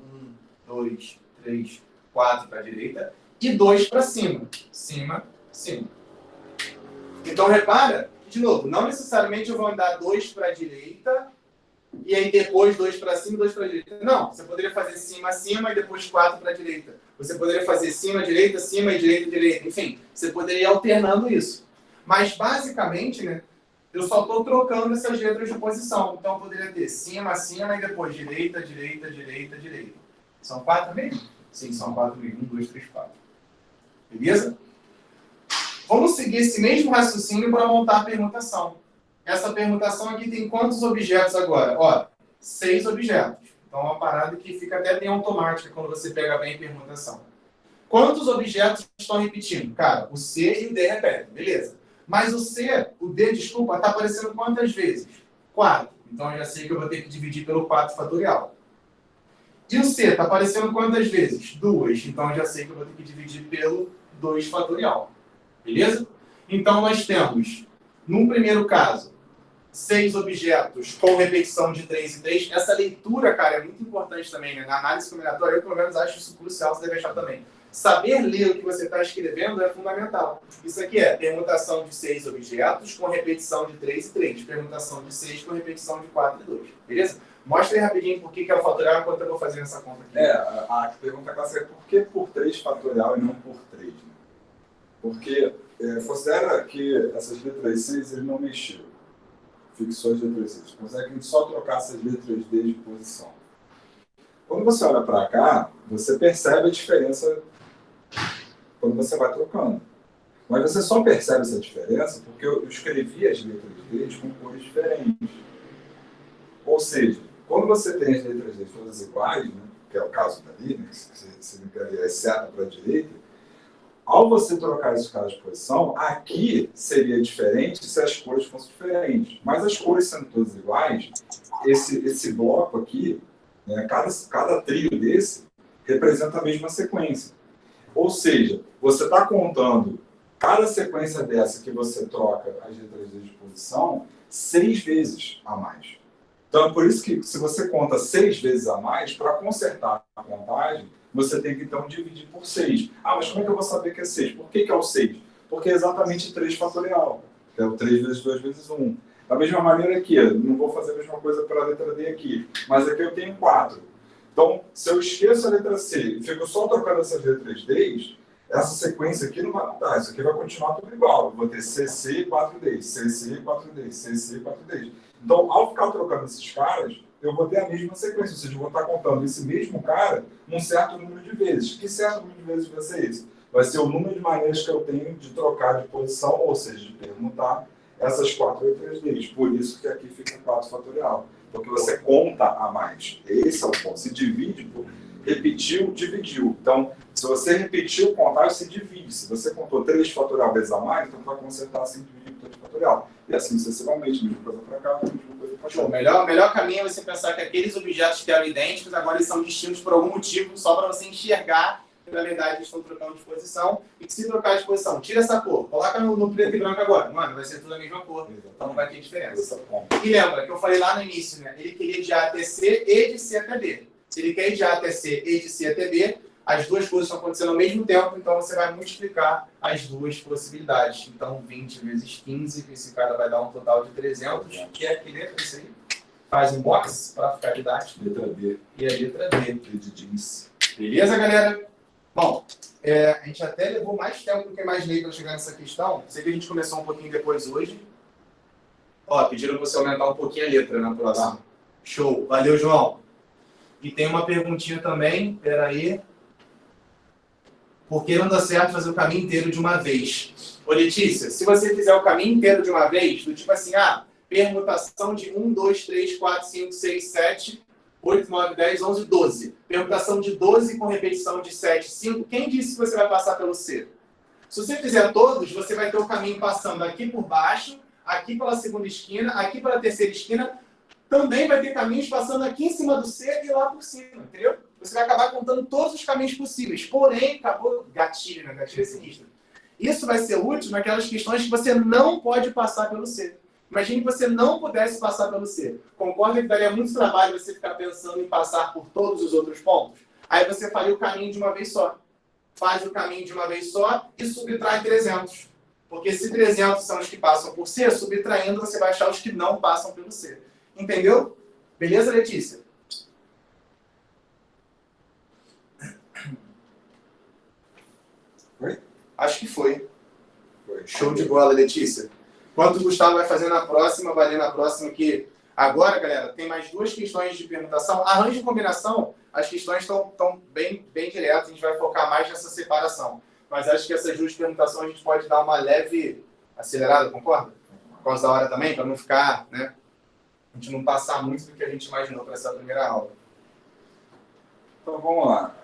[SPEAKER 3] 1, 2, 3, 4 para a direita. E 2 para cima. Cima, cima. Então, repara, de novo, não necessariamente eu vou andar 2 para a direita e aí depois 2 para cima e 2 para a direita. Não, você poderia fazer cima, cima e depois 4 para a direita. Você poderia fazer cima, direita e direita. Enfim, você poderia ir alternando isso. Mas, basicamente, né, eu só estou trocando essas letras de posição. Então, eu poderia ter cima, cima e depois direita, direita, direita, direita. São 4 mesmo? Sim, são 4 mesmo. 1, 2, 3, 4. Beleza? Vamos seguir esse mesmo raciocínio para montar a permutação. Essa permutação aqui tem quantos objetos agora? Ó, 6 objetos. Então, é uma parada que fica até bem automática quando você pega bem a permutação. Quantos objetos estão repetindo? Cara, o C e o D repetem, beleza. Mas o D, desculpa, está aparecendo quantas vezes? 4. Então, eu já sei que eu vou ter que dividir pelo 4 fatorial. E o C está aparecendo quantas vezes? 2. Então, eu já sei que eu vou ter que dividir pelo 2 fatorial. Beleza? Então, nós temos, num primeiro caso, 6 objetos com repetição de 3 e 3. Essa leitura, cara, é muito importante também, né? Na análise combinatória, eu, pelo menos, acho isso crucial, você deve achar também. Saber ler o que você está escrevendo é fundamental. Isso aqui é permutação de 6 objetos com repetição de 3 e 3. Permutação de 6 com repetição de 4 e 2. Beleza? Mostra aí rapidinho por que é o fatorial enquanto eu vou fazendo essa conta aqui.
[SPEAKER 2] A pergunta clássica é por que por 3 fatorial e não por 3? Né? Porque considera que essas letras 6 ele não mexeu. Fixou as letras 6. Considera que a gente só trocasse as letras D de posição. Quando você olha para cá, você percebe a diferença quando você vai trocando. Mas você só percebe essa diferença porque eu escrevi as letras D com cores diferentes. Ou seja, quando você tem as letras D todas iguais, né, que é o caso dali, né, que você ligaria a seta para a direita, ao você trocar esses caras de posição, aqui seria diferente se as cores fossem diferentes. Mas as cores sendo todas iguais, esse bloco aqui, né, cada trio desse representa a mesma sequência. Ou seja, você está contando cada sequência dessa que você troca as letras de posição 6 vezes a mais. Então, por isso que se você conta 6 vezes a mais, para consertar a contagem, você tem que, então, dividir por 6. Ah, mas como é que eu vou saber que é 6? Por que é o 6? Porque é exatamente 3 fatorial. Que é o 3 vezes 2 vezes 1. Da mesma maneira aqui, eu não vou fazer a mesma coisa para a letra D aqui, mas aqui eu tenho 4. Então, se eu esqueço a letra C e fico só trocando essas letras D, essa sequência aqui não vai mudar. Isso aqui vai continuar tudo igual. Eu vou ter CC e 4D, CC e 4D, CC e 4D. Então, ao ficar trocando esses caras, eu vou ter a mesma sequência. Ou seja, eu vou estar contando esse mesmo cara um certo número de vezes. Que certo número de vezes vai ser esse? Vai ser o número de maneiras que eu tenho de trocar de posição, ou seja, de permutar essas 4 letras D. Por isso que aqui fica 4 fatorial. Porque você conta a mais. Esse é o ponto. Se divide por repetiu, dividiu. Então, se você repetiu o contagem, se divide. Se você contou 3 fatorial vezes a mais, então vai consertar assim, dividir por 3 fatorial. E assim sucessivamente, mesma coisa para cá, mesma coisa para cá.
[SPEAKER 3] O melhor caminho é você pensar que aqueles objetos que eram idênticos, agora eles são distintos por algum motivo, só para você enxergar que, na verdade, eles estão trocando de posição. E que se trocar de posição, tira essa cor, coloca no preto e branco agora. Mano, vai ser tudo a mesma cor. Então não vai ter diferença. E lembra que eu falei lá no início, né? Ele queria de A até C e de C até B. Se ele quer ir de A até C e de C até B, as duas coisas estão acontecendo ao mesmo tempo, então você vai multiplicar as duas possibilidades. Então, 20 vezes 15, esse cara vai dar um total de 300, que é que letra isso aí? Faz um box para ficar didático.
[SPEAKER 2] Letra D.
[SPEAKER 3] E a letra D.
[SPEAKER 2] De jeans.
[SPEAKER 3] Beleza, galera? Bom, a gente até levou mais tempo do que imaginei para chegar nessa questão. Sei que a gente começou um pouquinho depois hoje. Ó, pediram para você aumentar um pouquinho a letra na próxima. Show. Valeu, João. E tem uma perguntinha também. Peraí. Por que não dá certo fazer o caminho inteiro de uma vez? Ô, Letícia, se você fizer o caminho inteiro de uma vez, do tipo assim, permutação de 1, 2, 3, 4, 5, 6, 7, 8, 9, 10, 11, 12. Permutação de 12 com repetição de 7, 5. Quem disse que você vai passar pelo C? Se você fizer todos, você vai ter o caminho passando aqui por baixo, aqui pela segunda esquina, aqui pela terceira esquina. Também vai ter caminhos passando aqui em cima do C e lá por cima, entendeu? Você vai acabar contando todos os caminhos possíveis. Porém, acabou gatilho, né? Gatilho é sinistro. Isso vai ser útil naquelas questões que você não pode passar pelo C. Imagine que você não pudesse passar pelo C. Concorda que daria muito trabalho você ficar pensando em passar por todos os outros pontos? Aí você faria o caminho de uma vez só. Faz o caminho de uma vez só e subtrai 300. Porque se 300 são os que passam por C, subtraindo você vai achar os que não passam pelo C. Entendeu? Beleza, Letícia?
[SPEAKER 2] Foi?
[SPEAKER 3] Acho que foi.
[SPEAKER 2] Foi.
[SPEAKER 3] Show de bola, Letícia. Enquanto o Gustavo vai fazer na próxima, vai ler na próxima que... Agora, galera, tem mais 2 questões de permutação. Arranjo e combinação, as questões estão bem diretas, a gente vai focar mais nessa separação. Mas acho que essas 2 permutações a gente pode dar uma leve acelerada, concorda? Por causa da hora também, para não ficar, né? A gente não passar muito do que a gente imaginou para essa primeira aula.
[SPEAKER 2] Então, vamos lá.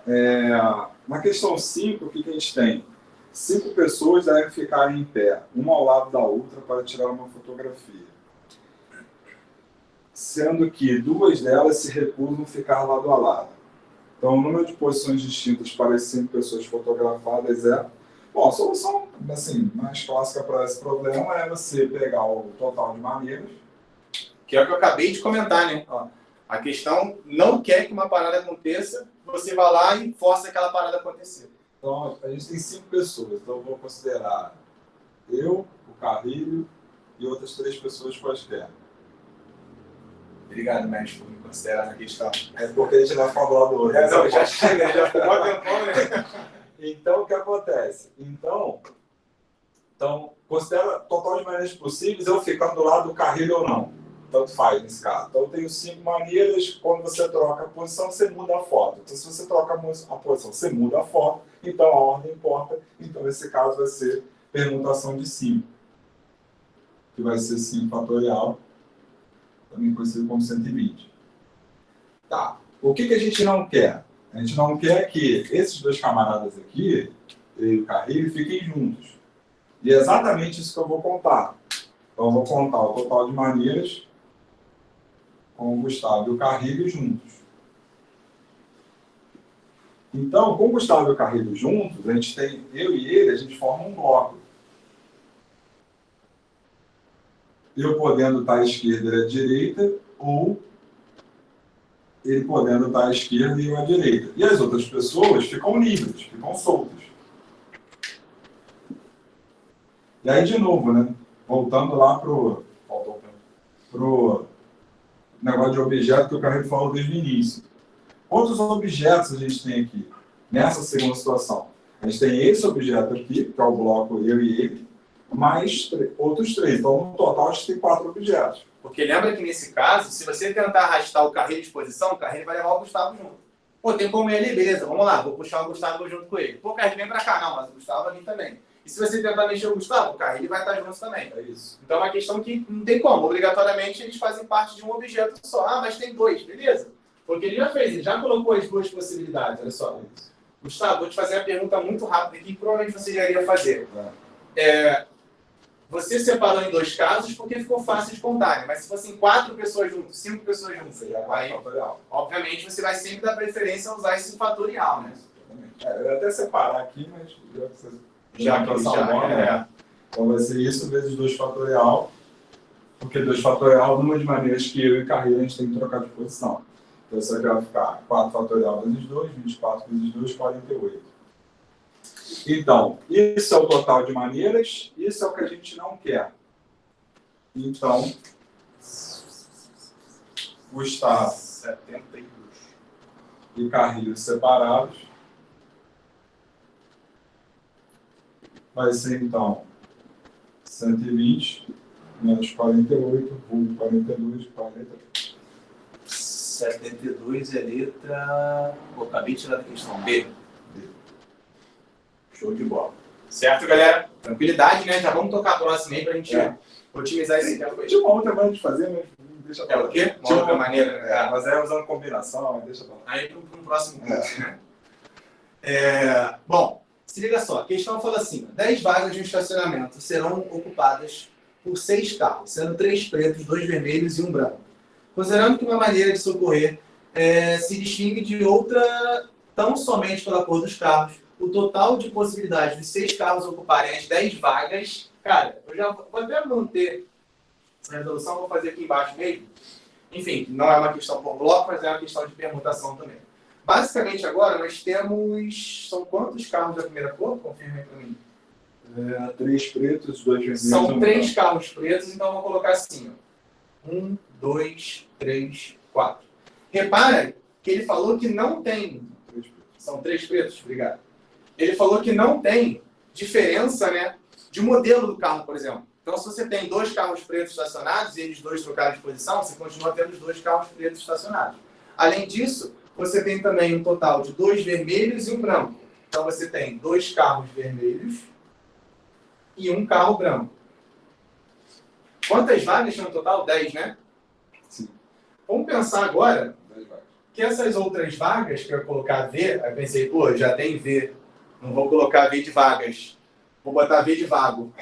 [SPEAKER 2] Na questão 5, o que a gente tem? 5 pessoas devem ficar em pé, uma ao lado da outra, para tirar uma fotografia. Sendo que 2 delas se recusam a ficar lado a lado. Então, o número de posições distintas para as 5 pessoas fotografadas é... Bom, a solução assim, mais clássica para esse problema é você pegar o total de maneiras.
[SPEAKER 3] Que é o que eu acabei de comentar, né? Ó, a questão não quer que uma parada aconteça, você vai lá e força aquela parada acontecer.
[SPEAKER 2] Então, a gente tem 5 pessoas. Então, eu vou considerar eu, o Carrilho e outras 3 pessoas quaisquer.
[SPEAKER 3] Obrigado, mestre, por me considerar na questão.
[SPEAKER 2] É porque a gente vai falar do lado do outro.
[SPEAKER 3] Não, já chega, já ficou um tempão, né?
[SPEAKER 2] Então, o que acontece? Então, considera total de maneiras possíveis eu ficar do lado do Carrilho ou não. Tanto faz nesse caso. Então, eu tenho 5 maneiras. Quando você troca a posição, você muda a foto. Então, se você troca a posição, você muda a foto. Então, a ordem importa. Então, nesse caso, vai ser permutação de 5. Que vai ser 5 fatorial. Também conhecido como 120. Tá. O que a gente não quer? A gente não quer que esses 2 camaradas aqui, ele e o Carrilho, fiquem juntos. E é exatamente isso que eu vou contar. Então, eu vou contar o total de maneiras com o Gustavo e o Carrilho juntos. Então, com o Gustavo e o Carrilho juntos, a gente tem, eu e ele, a gente forma um bloco. Eu podendo estar à esquerda e à direita, ou ele podendo estar à esquerda e eu à direita. E as outras pessoas ficam livres, ficam soltas. E aí, de novo, né? Voltando lá pro negócio de objeto que o Carrilho falou desde o início. Quantos objetos a gente tem aqui, nessa segunda situação? A gente tem esse objeto aqui, que é o bloco eu e ele, mais outros 3. Então, no total, a gente tem 4 objetos.
[SPEAKER 3] Porque lembra que nesse caso, se você tentar arrastar o Carrilho de posição, o Carrilho vai levar o Gustavo junto. Pô, tem como ele, beleza, vamos lá, vou puxar o Gustavo junto com ele. Pô, Carrilho, vem pra cá. Não, mas o Gustavo ali também. E se você tentar mexer o Gustavo, o Carrilho vai estar junto também.
[SPEAKER 2] É isso.
[SPEAKER 3] Então é uma questão que não tem como. Obrigatoriamente, eles fazem parte de um objeto só. Ah, mas tem 2, beleza. Porque ele já fez, ele já colocou as 2 possibilidades, olha só. Gustavo, vou te fazer uma pergunta muito rápida aqui, que provavelmente você já iria fazer. Você separou em 2 casos porque ficou fácil de contar, né? Mas se fossem 4 pessoas juntas, 5 pessoas juntas, aí, obviamente você vai sempre dar preferência a usar esse fatorial, né?
[SPEAKER 2] Eu ia até separar aqui, mas
[SPEAKER 3] Já.
[SPEAKER 2] Então vai ser isso vezes 2 fatorial, porque 2 fatorial é o número de maneiras que eu e Carrilho a gente tem que trocar de posição. Então isso aqui vai ficar 4 fatorial vezes 2, 24 vezes 2, 48. Então, isso é o total de maneiras, isso é o que a gente não quer. Então, Gustavo
[SPEAKER 3] 72
[SPEAKER 2] e Carrilho separados vai ser, então, 120 menos 48, vulgo 42, 40.
[SPEAKER 4] 72 é letra... Pô, acabei de tirar da questão. B.
[SPEAKER 3] Show de bola. Certo, galera? Tranquilidade, né? Já vamos tocar a próxima aí pra gente otimizar esse tempo aí.
[SPEAKER 2] Tinha uma outra maneira de fazer, mas deixa pra
[SPEAKER 3] É
[SPEAKER 2] lá.
[SPEAKER 3] o quê? Uma
[SPEAKER 2] Tinha
[SPEAKER 3] outra maneira, né?
[SPEAKER 2] mas é usando combinação, deixa pra lá.
[SPEAKER 3] Aí para um próximo curso, né? Bom, se liga só. A questão fala assim: 10 vagas de estacionamento serão ocupadas por 6 carros, sendo 3 pretos, 2 vermelhos e 1 branco. Considerando que uma maneira de socorrer se distingue de outra tão somente pela cor dos carros, o total de possibilidades dos 6 carros ocuparem as 10 vagas... Cara, eu já vou até manter a resolução, vou fazer aqui embaixo mesmo. Enfim, não é uma questão por bloco, mas é uma questão de permutação também. Basicamente, agora, nós temos... São quantos carros da primeira cor? Confirma aí para mim.
[SPEAKER 2] 3 pretos, 2 vermelhos.
[SPEAKER 3] São 3 carros pretos, então eu vou colocar assim, ó. 1, 2, 3, 4. Repara que ele falou que não tem... São 3 pretos, obrigado. Ele falou que não tem diferença, né, de modelo do carro, por exemplo. Então, se você tem 2 carros pretos estacionados e eles 2 trocaram de posição, você continua tendo os 2 carros pretos estacionados. Além disso, você tem também um total de 2 vermelhos e 1 branco. Então, você tem 2 carros vermelhos e 1 carro branco. Quantas vagas tinha no total? 10, né?
[SPEAKER 2] Sim.
[SPEAKER 3] Vamos pensar agora
[SPEAKER 2] 10 vagas.
[SPEAKER 3] que essas outras vagas que eu ia colocar V, aí eu pensei, pô, já tem V. Não vou colocar V de vagas. Vou botar V de vago.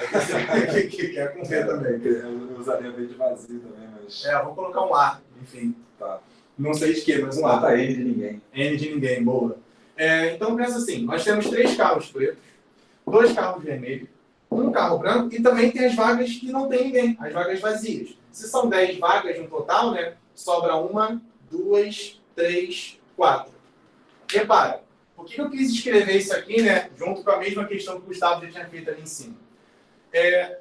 [SPEAKER 3] Que é com V também.
[SPEAKER 2] Eu usaria V de vazio também, mas...
[SPEAKER 3] Eu vou colocar um A, enfim.
[SPEAKER 2] Tá.
[SPEAKER 3] Não sei de que, mas um A.
[SPEAKER 2] Bota N de ninguém.
[SPEAKER 3] N de ninguém, boa. Então pensa assim, nós temos 3 carros pretos, 2 carros vermelhos, 1 carro branco e também tem as vagas que não tem ninguém, as vagas vazias. Se são 10 vagas no total, né, sobra 1, 2, 3, 4. Repara, por que eu quis escrever isso aqui, né, junto com a mesma questão que o Gustavo já tinha feito ali em cima?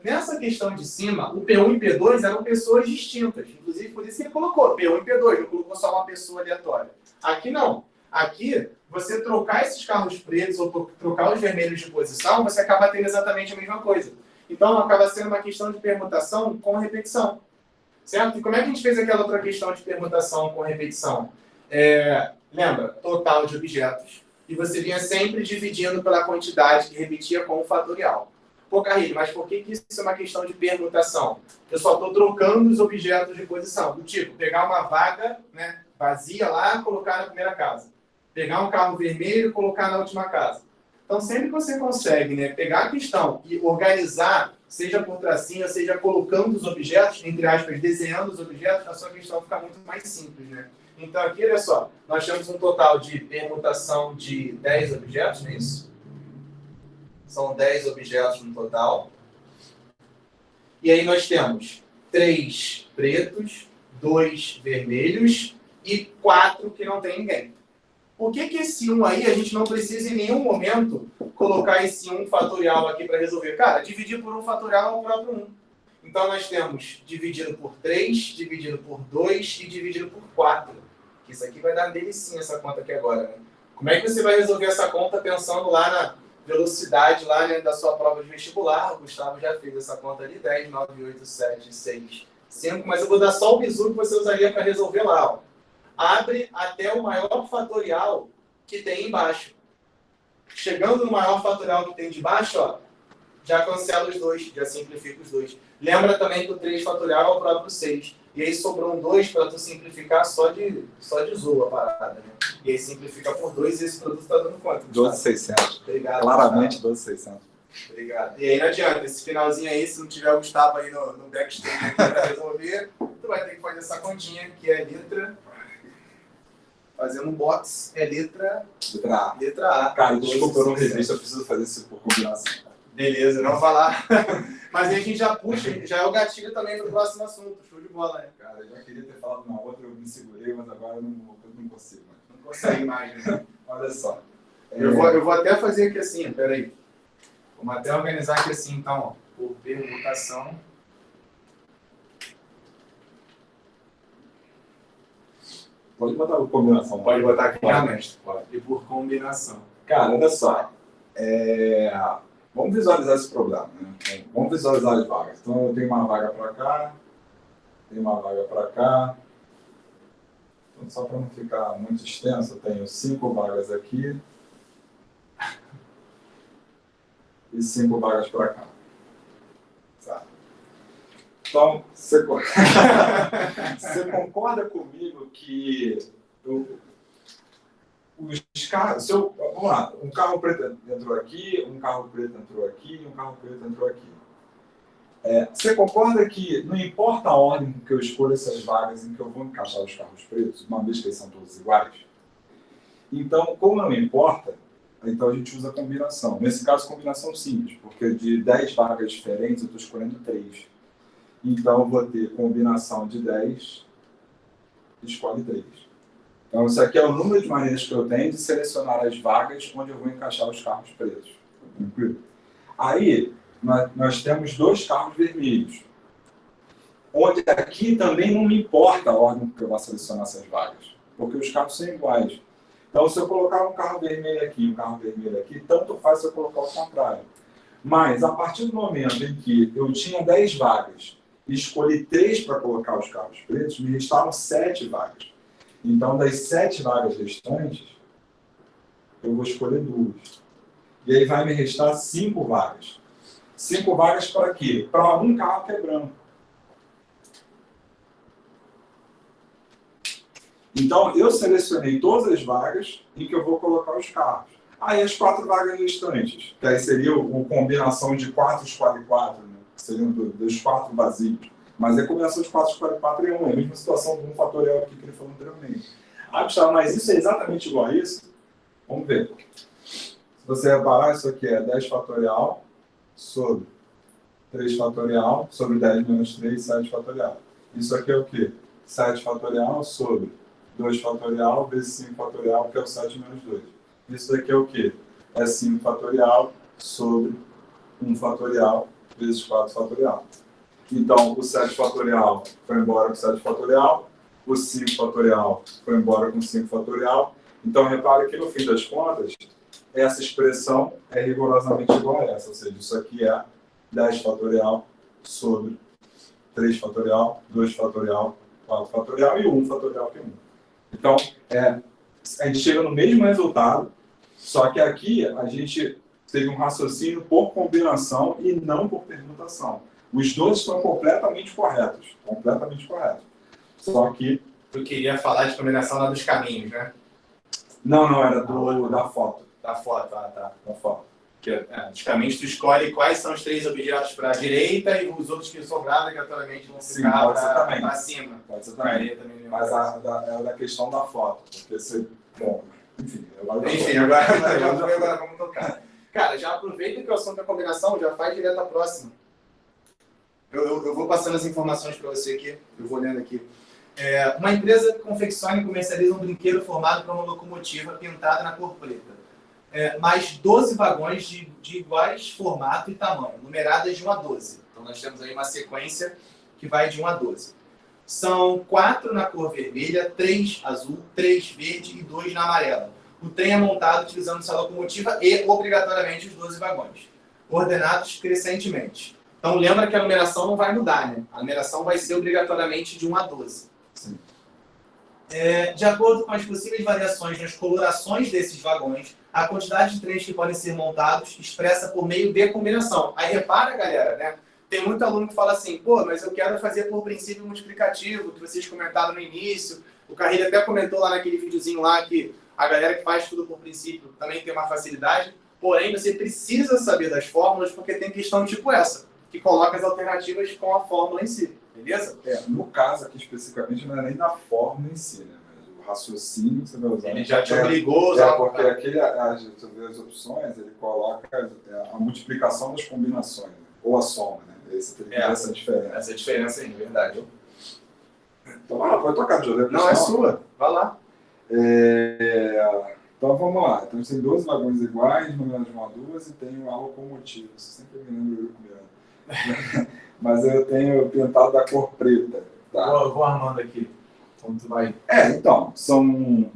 [SPEAKER 3] Nessa questão de cima, o P1 e P2 eram pessoas distintas. Inclusive, por isso que ele colocou P1 e P2, não colocou só uma pessoa aleatória. Aqui não. Aqui, você trocar esses carros pretos ou trocar os vermelhos de posição, você acaba tendo exatamente a mesma coisa. Então, acaba sendo uma questão de permutação com repetição. Certo? E como é que a gente fez aquela outra questão de permutação com repetição? Lembra? Total de objetos. E você vinha sempre dividindo pela quantidade que repetia com o fatorial. Pô, Carrilho, mas por que isso é uma questão de permutação? Eu só estou trocando os objetos de posição. Do tipo, pegar uma vaga, né, vazia lá e colocar na primeira casa. Pegar um carro vermelho e colocar na última casa. Então, sempre que você consegue, né, pegar a questão e organizar, seja por tracinho, seja colocando os objetos, entre aspas, desenhando os objetos, a sua questão fica muito mais simples, né? Então, aqui, olha só, nós temos um total de permutação de 10 objetos, não é isso? São 10 objetos no total. E aí nós temos 3 pretos, 2 vermelhos e 4 que não tem ninguém. Por que esse 1 aí a gente não precisa em nenhum momento colocar esse 1 fatorial aqui para resolver? Cara, dividir por 1 fatorial é o próprio 1. Então nós temos dividido por 3, dividido por 2 e dividido por 4. Isso aqui vai dar delicinha essa conta aqui agora, né? Como é que você vai resolver essa conta pensando lá na velocidade lá, né, da sua prova de vestibular? O Gustavo já fez essa conta ali, 10, 9, 8, 7, 6, 5, mas eu vou dar só o bizu que você usaria para resolver lá, ó. Abre até o maior fatorial que tem embaixo. Chegando no maior fatorial que tem de baixo, ó, já cancela os 2, já simplifica os 2. Lembra também que o 3 fatorial é o próprio 6. E aí sobrou um 2 para tu simplificar só de zoa a parada, né? E aí simplifica por 2 e esse produto está dando quanto?
[SPEAKER 2] 12.600.
[SPEAKER 3] Obrigado.
[SPEAKER 2] Claramente 12.600.
[SPEAKER 3] Obrigado. E aí não adianta, esse finalzinho aí, se não tiver o Gustavo aí no backstage para resolver, tu vai ter que fazer essa continha, que é letra... Fazendo um box, é letra
[SPEAKER 2] A.
[SPEAKER 3] Letra A.
[SPEAKER 2] Cara, desculpa, eu não revisto, eu preciso fazer isso por combinação.
[SPEAKER 3] Beleza, não falar. Mas aí a gente já puxa, já é o gatilho também do próximo assunto. Show de bola, né?
[SPEAKER 2] Cara, eu já queria ter falado na outra, eu me segurei, mas agora eu não consigo.
[SPEAKER 3] Não consegue mais, né?
[SPEAKER 2] Olha só.
[SPEAKER 3] Eu vou até fazer aqui assim, peraí. Vamos até organizar aqui assim, então, ó, por permutação.
[SPEAKER 2] Pode botar por combinação.
[SPEAKER 3] Pode botar aqui
[SPEAKER 2] Pode.
[SPEAKER 3] realmente. Pode. E por combinação.
[SPEAKER 2] Cara, olha só. Vamos visualizar esse problema, né? Vamos visualizar as vagas. Então, eu tenho uma vaga para cá, tenho uma vaga para cá. Então, só para não ficar muito extenso, eu tenho 5 vagas aqui e 5 vagas para cá. Tá. Então, você concorda comigo que os carros, vamos lá, um carro preto entrou aqui, um carro preto entrou aqui e um carro preto entrou aqui. Você concorda que não importa a ordem em que eu escolho essas vagas em que eu vou encaixar os carros pretos, uma vez que eles são todos iguais? Então, como não importa, então a gente usa combinação. Nesse caso, combinação simples, porque de 10 vagas diferentes eu estou escolhendo 3. Então, eu vou ter combinação de 10, escolhe 3. Então, isso aqui é o número de maneiras que eu tenho de selecionar as vagas onde eu vou encaixar os carros pretos. Tranquilo? Aí, nós temos 2 carros vermelhos. Onde aqui também não me importa a ordem que eu vou selecionar essas vagas, porque os carros são iguais. Então, se eu colocar um carro vermelho aqui e um carro vermelho aqui, tanto faz se eu colocar o contrário. Mas, a partir do momento em que eu tinha 10 vagas e escolhi 3 para colocar os carros pretos, me restaram 7 vagas. Então, das 7 vagas restantes, eu vou escolher 2. E aí vai me restar 5 vagas. 5 vagas para quê? Para um carro que é branco. Então, eu selecionei todas as vagas em que eu vou colocar os carros. Aí as 4 vagas restantes, que aí seria a combinação de 4 escolhe 4, né? Seriam dos 4 vazios. Mas a combinação de 4 escolhe 4 é 1, é a mesma situação do 1 fatorial aqui que ele falou anteriormente. Ah, Gustavo, mas isso é exatamente igual a isso? Vamos ver. Se você reparar, isso aqui é 10 fatorial sobre 3 fatorial sobre 10 menos 3, 7 fatorial. Isso aqui é o quê? 7 fatorial sobre 2 fatorial vezes 5 fatorial, que é o 7 menos 2. Isso daqui é o quê? É 5 fatorial sobre 1 fatorial vezes 4 fatorial. Então, o 7 fatorial foi embora com 7 fatorial, o 5 fatorial foi embora com 5 fatorial. Então, repare que no fim das contas, essa expressão é rigorosamente igual a essa. Ou seja, isso aqui é 10 fatorial sobre 3 fatorial, 2 fatorial, 4 fatorial e 1 fatorial que é 1. Então, a gente chega no mesmo resultado, só que aqui a gente teve um raciocínio por combinação e não por permutação. Os dois estão completamente corretos. Completamente corretos. Só que...
[SPEAKER 3] Tu queria falar de combinação lá dos caminhos, né?
[SPEAKER 2] Não, era da foto.
[SPEAKER 3] Da foto, tá.
[SPEAKER 2] Da foto.
[SPEAKER 3] Dos caminhos, tu escolhe quais são os 3 objetos para a direita e os outros que sobraram, obrigatoriamente, vão ficar para cima.
[SPEAKER 2] Pode ser também. Mas é da questão da foto. Porque você... Bom, enfim.
[SPEAKER 3] Agora vamos tocar. Cara, já aproveita que o assunto é combinação, já faz direto a próxima. Eu vou passando as informações para você aqui, eu vou lendo aqui. Uma empresa confecciona e comercializa um brinquedo formado por uma locomotiva pintada na cor preta. Mais 12 vagões de iguais formato e tamanho, numeradas de 1 a 12. Então nós temos aí uma sequência que vai de 1 a 12. São 4 na cor vermelha, 3 azul, 3 verde e 2 na amarela. O trem é montado utilizando essa locomotiva e, obrigatoriamente, os 12 vagões, ordenados crescentemente. Então lembra que a numeração não vai mudar, né? A numeração vai ser obrigatoriamente de 1 a 12.
[SPEAKER 2] Sim.
[SPEAKER 3] De acordo com as possíveis variações nas colorações desses vagões, a quantidade de trens que podem ser montados expressa por meio de combinação. Aí repara, galera, né? Tem muito aluno que fala assim, pô, mas eu quero fazer por princípio multiplicativo, que vocês comentaram no início. O Carreira até comentou lá naquele videozinho lá que a galera que faz tudo por princípio também tem uma facilidade. Porém, você precisa saber das fórmulas porque tem questão tipo essa, que coloca as alternativas com a fórmula em si. Beleza?
[SPEAKER 2] No caso aqui especificamente não é nem da fórmula em si, né? Mas o raciocínio que você vai usar.
[SPEAKER 3] Ele já te obrigou a usar.
[SPEAKER 2] Porque as opções, ele coloca a multiplicação das combinações, né? Ou a soma, né? Essa diferença.
[SPEAKER 3] Essa diferença aí, verdade.
[SPEAKER 2] Então, pode tocar, José.
[SPEAKER 3] Não, é sua. Vai lá.
[SPEAKER 2] Então, vamos lá. Então, a gente tem 12 vagões iguais, numerados de 1 a 12, e tem a locomotiva. Você sempre me lembra do primeiro. Mas eu tenho pintado da cor preta. Tá?
[SPEAKER 3] Eu vou armando aqui. Como tu vai...
[SPEAKER 2] Então, são...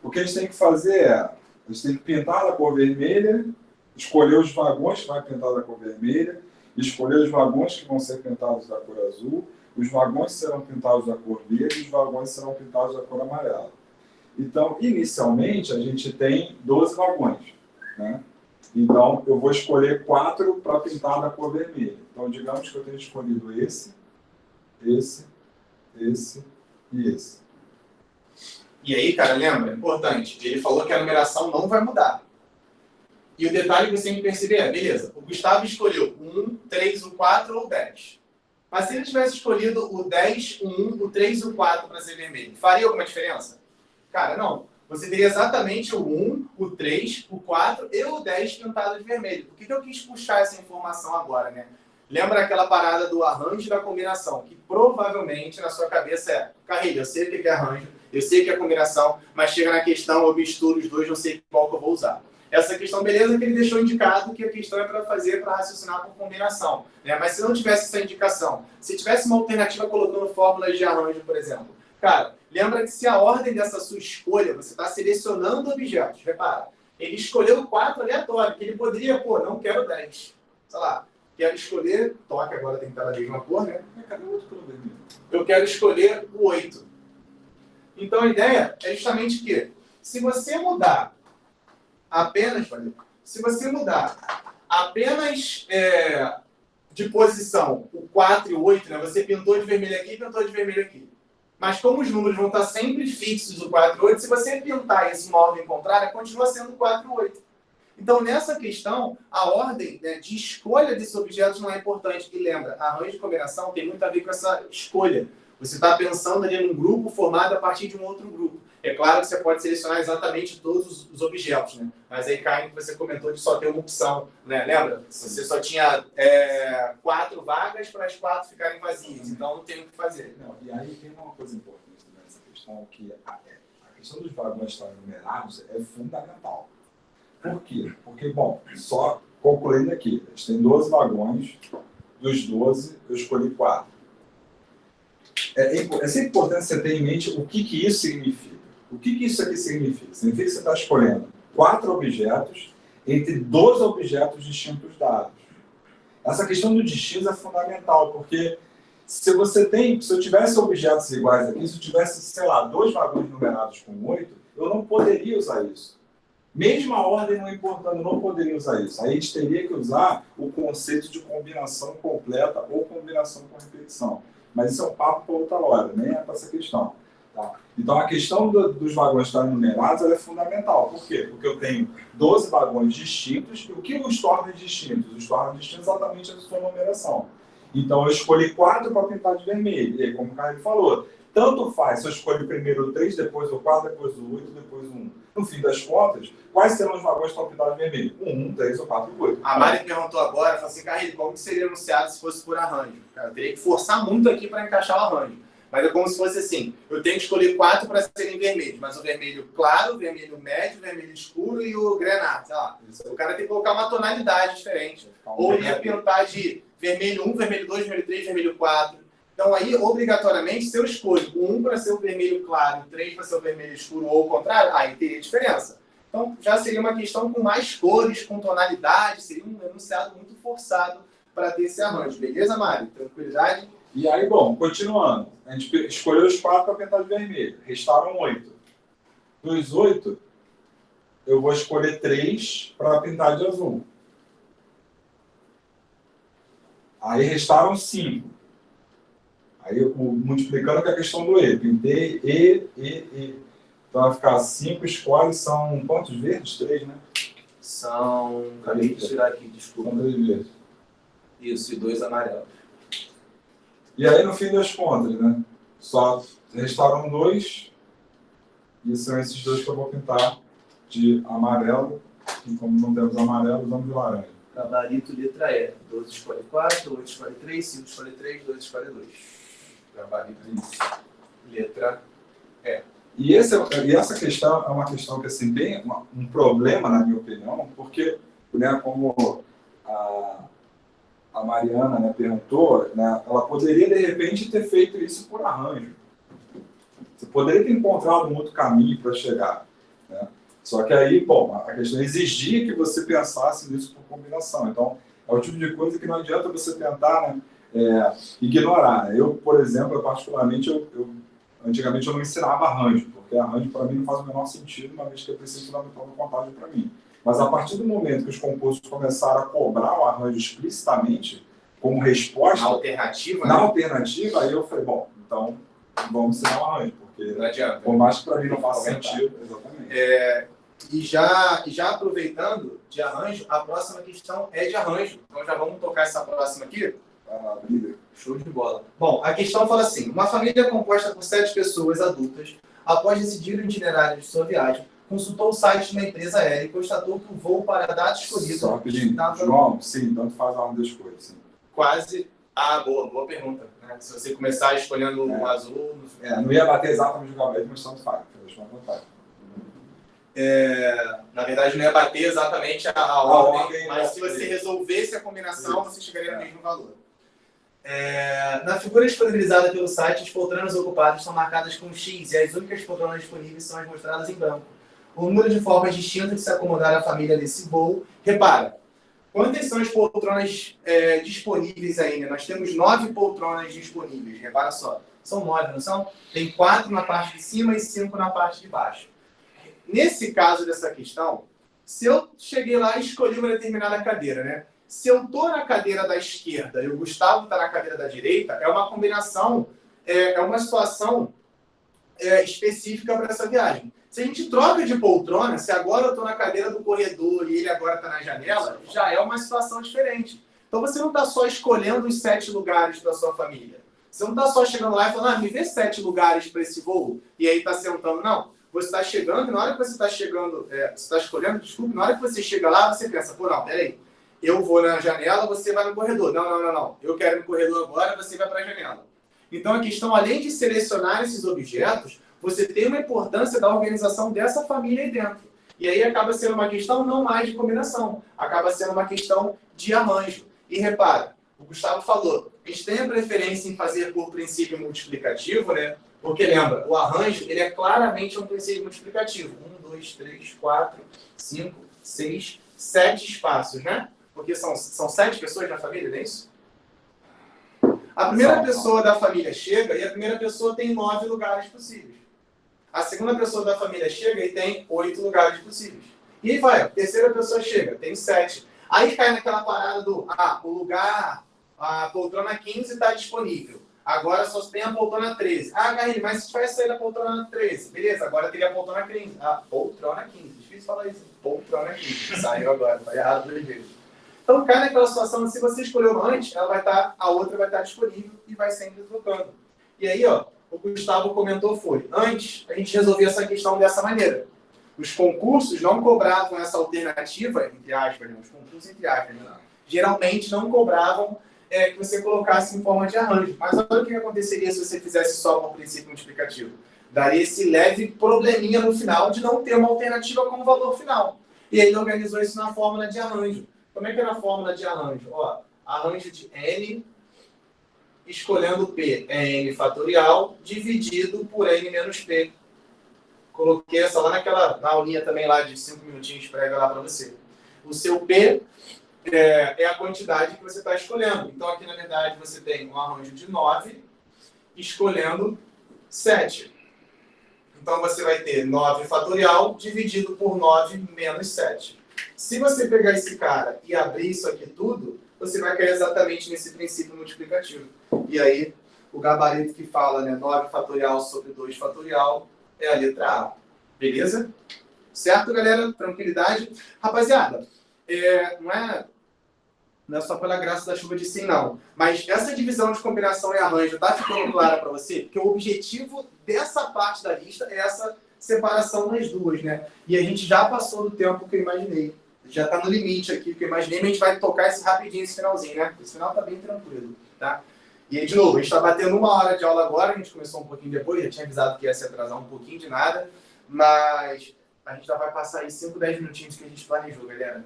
[SPEAKER 2] O que a gente tem que fazer a gente tem que pintar da cor vermelha escolher os vagões que vai pintar da cor vermelha, escolher os vagões que vão ser pintados da cor azul, os vagões serão pintados da cor verde e os vagões serão pintados da cor amarela. Então, inicialmente, a gente tem 12 vagões, né? Então, eu vou escolher 4 para pintar da cor vermelha. Então, digamos que eu tenho escolhido esse e esse.
[SPEAKER 3] E aí, cara, lembra? Importante. Ele falou que a numeração não vai mudar. E o detalhe que você tem que perceber é, beleza, o Gustavo escolheu o 1, 3, o 4 ou o 10. Mas se ele tivesse escolhido o 10, o 1, o 3 e o 4 para ser vermelho, faria alguma diferença? Cara, não. Você teria exatamente o 1, o 3, o 4 e o 10 pintado de vermelho. Por que eu quis puxar essa informação agora, né? Lembra aquela parada do arranjo da combinação, que provavelmente na sua cabeça é, Carrilho, eu sei o que é arranjo, eu sei o que é combinação, mas chega na questão, eu misturo os dois, não sei qual que eu vou usar. Essa questão, beleza, que ele deixou indicado que a questão é para fazer, para raciocinar por combinação, né? Mas se não tivesse essa indicação, se tivesse uma alternativa colocando fórmulas de arranjo, por exemplo, cara, lembra que se a ordem dessa sua escolha, você está selecionando objetos, repara, ele escolheu 4 aleatório, que ele poderia, pô, não quero 10, sei lá, quero escolher, toque agora tem que estar da mesma cor, né? Eu quero escolher o 8. Então a ideia é justamente que, se você mudar apenas de posição o 4 e o 8, né? Você pintou de vermelho aqui e pintou de vermelho aqui. Mas como os números vão estar sempre fixos, o 4 e o 8, se você pintar isso numa ordem contrária, continua sendo 4 e 8. Então, nessa questão, a ordem, né, de escolha desses objetos não é importante. E lembra, arranjo de combinação tem muito a ver com essa escolha. Você está pensando ali num grupo formado a partir de um outro grupo. É claro que você pode selecionar exatamente todos os objetos, né? Mas aí cai que você comentou de só ter uma opção, né? Lembra? Você só tinha 4 vagas para as 4 ficarem vazias, então não tem o que fazer.
[SPEAKER 2] Não, e aí tem uma coisa importante nessa questão, que a questão dos vagões estarem numerados é fundamental. Por quê? Porque, bom, só concluindo aqui, a gente tem 12 vagões, dos 12 eu escolhi 4. É sempre importante você ter em mente o que isso significa. O que isso aqui significa? Significa que você está escolhendo 4 objetos entre 12 objetos distintos dados. Essa questão do distinto é fundamental, porque se eu tivesse objetos iguais aqui, se eu tivesse, sei lá, 2 vagões numerados com 8, eu não poderia usar isso. Mesmo a ordem não importando, eu não poderia usar isso. Aí a gente teria que usar o conceito de combinação completa ou combinação com repetição. Mas isso é um papo para outra hora, nem é para essa questão. Tá? Então, a questão dos vagões estarem numerados ela é fundamental. Por quê? Porque eu tenho 12 vagões distintos. E o que os torna distintos? Os torna distintos exatamente a sua numeração. Então, eu escolhi 4 para pintar de vermelho. E aí, como o Caio falou, tanto faz se eu escolho primeiro o 3, depois o 4, depois o 8, depois o 1. No fim das contas, quais serão os vagões para pintar de vermelho? O 1, 3, o 4 e o 8.
[SPEAKER 3] A Mari perguntou agora, falou assim, Carrilho, como que seria anunciado se fosse por arranjo? Cara, eu teria que forçar muito aqui para encaixar o arranjo. Mas é como se fosse assim, eu tenho que escolher 4 para serem vermelhos, mas o vermelho claro, o vermelho médio, o vermelho escuro e o grená, sei lá. O cara tem que colocar uma tonalidade diferente. Ou ia pintar de vermelho 1, vermelho 2, vermelho 3, vermelho 4. Então aí, obrigatoriamente, se eu escolho o 1 para ser o vermelho claro, o 3 para ser o vermelho escuro ou o contrário, aí teria diferença. Então já seria uma questão com mais cores, com tonalidade, seria um enunciado muito forçado para ter esse arranjo. Beleza, Mari? Tranquilidade?
[SPEAKER 2] E aí, bom, continuando, a gente escolheu os 4 para pintar de vermelho, restaram 8. Dos 8, eu vou escolher 3 para pintar de azul. Aí restaram 5. Aí eu multiplicando com a questão do E, pintei E. Então vai ficar 5, escolhe, são quantos verdes? 3, né?
[SPEAKER 4] São... Acabei de tirar aqui, desculpa.
[SPEAKER 2] São 3 verdes.
[SPEAKER 4] Isso, e 2 amarelos.
[SPEAKER 2] E aí, no fim das contas, né? Só restaram 2. E são esses 2 que eu vou pintar de amarelo. E como não temos amarelo, vamos de laranja.
[SPEAKER 4] Gabarito, letra E. 12 escolhe 4, 8 escolhe 3, 5 escolhe 3, 2 escolhe 2.
[SPEAKER 3] Gabarito, isso. Letra E.
[SPEAKER 2] E essa questão é uma questão que assim, tem um problema, na minha opinião, porque, né, como a Mariana, né, perguntou, né, ela poderia, de repente, ter feito isso por arranjo. Você poderia ter encontrado um outro caminho para chegar. Né? Só que aí, bom, a questão exigia que você pensasse nisso por combinação. Então, é o tipo de coisa que não adianta você tentar, né, ignorar. Eu, por exemplo, particularmente, antigamente eu não ensinava arranjo, porque arranjo para mim não faz o menor sentido, uma vez que é preciso fundamental da contagem para mim. Mas a partir do momento que os compostos começaram a cobrar o arranjo explicitamente, como resposta...
[SPEAKER 3] Na alternativa,
[SPEAKER 2] na alternativa, aí eu falei, bom, então vamos ensinar o arranjo, porque
[SPEAKER 3] não adianta.
[SPEAKER 2] por mais que para mim não faça sentido. Exatamente.
[SPEAKER 3] E já aproveitando de arranjo, a próxima questão é de arranjo. Então já vamos tocar essa próxima aqui. Show de bola. Bom, a questão fala assim: uma família composta por 7 pessoas adultas, após decidir o itinerário de sua viagem, consultou o site de uma empresa aérea e constatou que o voo para a data escolhida...
[SPEAKER 2] Só rapidinho. João, sim, tanto faz a ordem das coisas. Sim.
[SPEAKER 3] Quase... boa pergunta. Né? Se você começar escolhendo o azul...
[SPEAKER 2] Não ia bater exatamente o gabarito, mas tanto faz.
[SPEAKER 3] Na verdade, não ia bater exatamente a ordem, mas se você resolvesse a combinação, você chegaria no mesmo valor. Na figura disponibilizada pelo site, as poltronas ocupadas são marcadas com X e as únicas poltronas disponíveis são as mostradas em branco. O número de formas distintas de se acomodar a família nesse voo. Repara, quantas são as poltronas disponíveis ainda? Nós temos 9 poltronas disponíveis, repara só. São 9, não são? Tem 4 na parte de cima e 5 na parte de baixo. Nesse caso dessa questão, se eu cheguei lá e escolhi uma determinada cadeira, né? Se eu estou na cadeira da esquerda e o Gustavo está na cadeira da direita, é uma combinação, é uma situação específica para essa viagem. Se a gente troca de poltrona, se agora eu estou na cadeira do corredor e ele agora está na janela, já é uma situação diferente. Então você não está só escolhendo os 7 lugares para sua família. Você não está só chegando lá e falando, me vê 7 lugares para esse voo, e aí está sentando, não. Você está chegando, e na hora que você está chegando, você está escolhendo, desculpe, na hora que você chega lá, você pensa, não, peraí, eu vou na janela, você vai no corredor. Não. Eu quero ir no corredor agora, você vai para a janela. Então a questão, além de selecionar esses objetos, você tem uma importância da organização dessa família aí dentro. E aí acaba sendo uma questão não mais de combinação, acaba sendo uma questão de arranjo. E repara, o Gustavo falou, a gente tem a preferência em fazer por princípio multiplicativo, né? Porque lembra, o arranjo ele é claramente um princípio multiplicativo. 1, 2, 3, 4, 5, 6, 7 espaços, né? Porque são 7 pessoas na família, não é isso? A primeira pessoa da família chega e a primeira pessoa tem 9 lugares possíveis. A segunda pessoa da família chega e tem 8 lugares possíveis. E aí vai, a terceira pessoa chega, tem 7. Aí cai naquela parada do, o lugar, a poltrona 15 está disponível. Agora só tem a poltrona 13. Garrini, mas se tivesse saído a poltrona 13, beleza, agora teria a poltrona 15. Poltrona 15. Difícil falar isso. Poltrona 15. Saiu agora, tá errado 2 vezes. Então cai naquela situação, se você escolheu antes, a outra vai estar disponível e vai sempre trocando. E aí, o Gustavo comentou antes a gente resolvia essa questão dessa maneira. Os concursos não cobravam essa alternativa, entre aspas, os concursos entre aspas, geralmente não cobravam que você colocasse em forma de arranjo. Mas olha o que aconteceria se você fizesse só com o princípio multiplicativo. Daria esse leve probleminha no final de não ter uma alternativa como valor final. E aí ele organizou isso na fórmula de arranjo. Como é que é na fórmula de arranjo? Arranjo de N, escolhendo P, é N fatorial, dividido por N menos P. Coloquei essa lá na aulinha também lá de 5 minutinhos, prega lá para você. O seu P é a quantidade que você está escolhendo. Então, aqui, na verdade, você tem um arranjo de 9, escolhendo 7. Então, você vai ter 9 fatorial dividido por 9 menos 7. Se você pegar esse cara e abrir isso aqui tudo, você vai cair exatamente nesse princípio multiplicativo. E aí, o gabarito que fala, 9 fatorial sobre 2 fatorial, é a letra A. Beleza? Certo, galera? Tranquilidade? Rapaziada, não é só pela graça da chuva de sim, não. Mas essa divisão de combinação e arranjo tá ficando clara para você? Porque o objetivo dessa parte da lista é essa separação nas duas, né? E a gente já passou do tempo que eu imaginei. Já tá no limite aqui que eu imaginei, mas a gente vai tocar rapidinho esse finalzinho, né? Esse final tá bem tranquilo, tá? E aí, de novo, a gente tá batendo 1 hora de aula agora, a gente começou um pouquinho depois, já tinha avisado que ia se atrasar um pouquinho de nada, mas a gente já vai passar aí 5, 10 minutinhos que a gente planejou, galera.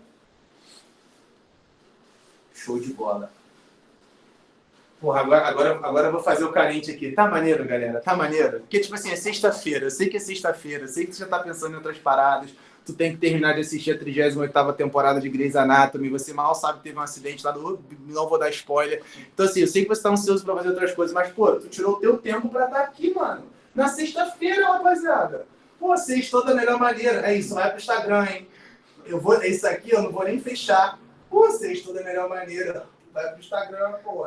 [SPEAKER 3] Show de bola. Porra, agora eu vou fazer o carente aqui. Tá maneiro, galera? Tá maneiro? Porque, tipo assim, é sexta-feira. Eu sei que é sexta-feira. Eu sei que você já tá pensando em outras paradas.
[SPEAKER 1] tu tem que terminar de assistir a 38ª temporada de Grey's Anatomy, você mal sabe que teve um acidente lá do... Não vou dar spoiler. Então, assim, eu sei que você tá ansioso pra fazer outras coisas, mas, pô, tu tirou o teu tempo pra estar aqui, mano. Na sexta-feira, rapaziada. Pô, sextou da melhor maneira. É isso, vai pro Instagram, hein? Isso aqui eu não vou nem fechar. Pô, sextou da melhor maneira. Vai pro Instagram, pô.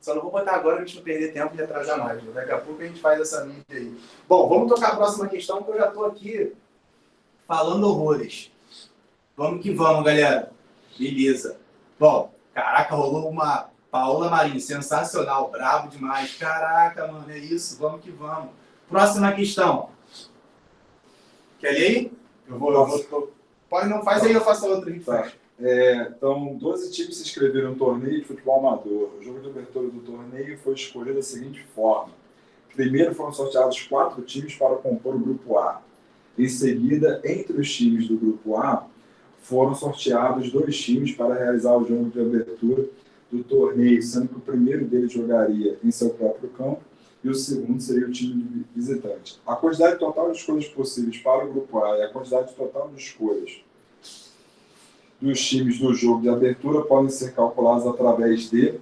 [SPEAKER 1] Só não vou botar agora pra gente não perder tempo e atrasar mais. Daqui a pouco a gente faz essa mídia aí. Bom, vamos tocar a próxima questão, que eu já tô aqui falando horrores. Vamos que vamos, galera. Beleza. Bom, caraca, rolou uma Paola Marinho, sensacional, brabo demais. Caraca, mano, é isso, vamos que vamos. Próxima questão. Quer ler aí? Eu vou. Pode, não faz aí, eu faço a outra. A gente faz.
[SPEAKER 2] Então, 12 times se inscreveram no torneio de futebol amador. O jogo de abertura do torneio foi escolhido da seguinte forma. Primeiro foram sorteados 4 times para compor o grupo A. Em seguida, entre os times do grupo A, foram sorteados 2 times para realizar o jogo de abertura do torneio, sendo que o primeiro deles jogaria em seu próprio campo e o segundo seria o time visitante. A quantidade total de escolhas possíveis para o grupo A e a quantidade total de escolhas dos times do jogo de abertura podem ser calculados através de...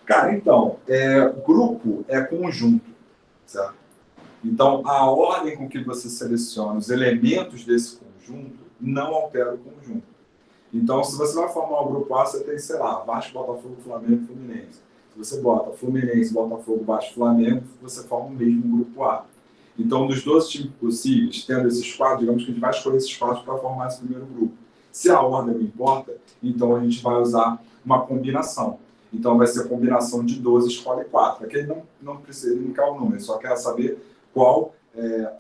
[SPEAKER 2] Cara, então, grupo é conjunto, certo? Então, a ordem com que você seleciona os elementos desse conjunto não altera o conjunto. Então, se você vai formar o grupo A, você tem, sei lá, Vasco, Botafogo, Flamengo, Fluminense. Se você bota Fluminense, Botafogo, Vasco, Flamengo, você forma o mesmo grupo A. Então, dos 12 times possíveis, tendo esses 4, digamos que a gente vai escolher esses 4 para formar esse primeiro grupo. Se a ordem não importa, então a gente vai usar uma combinação. Então, vai ser a combinação de 12, escolhe 4. Aqui ele não precisa indicar o número, ele só quer saber qual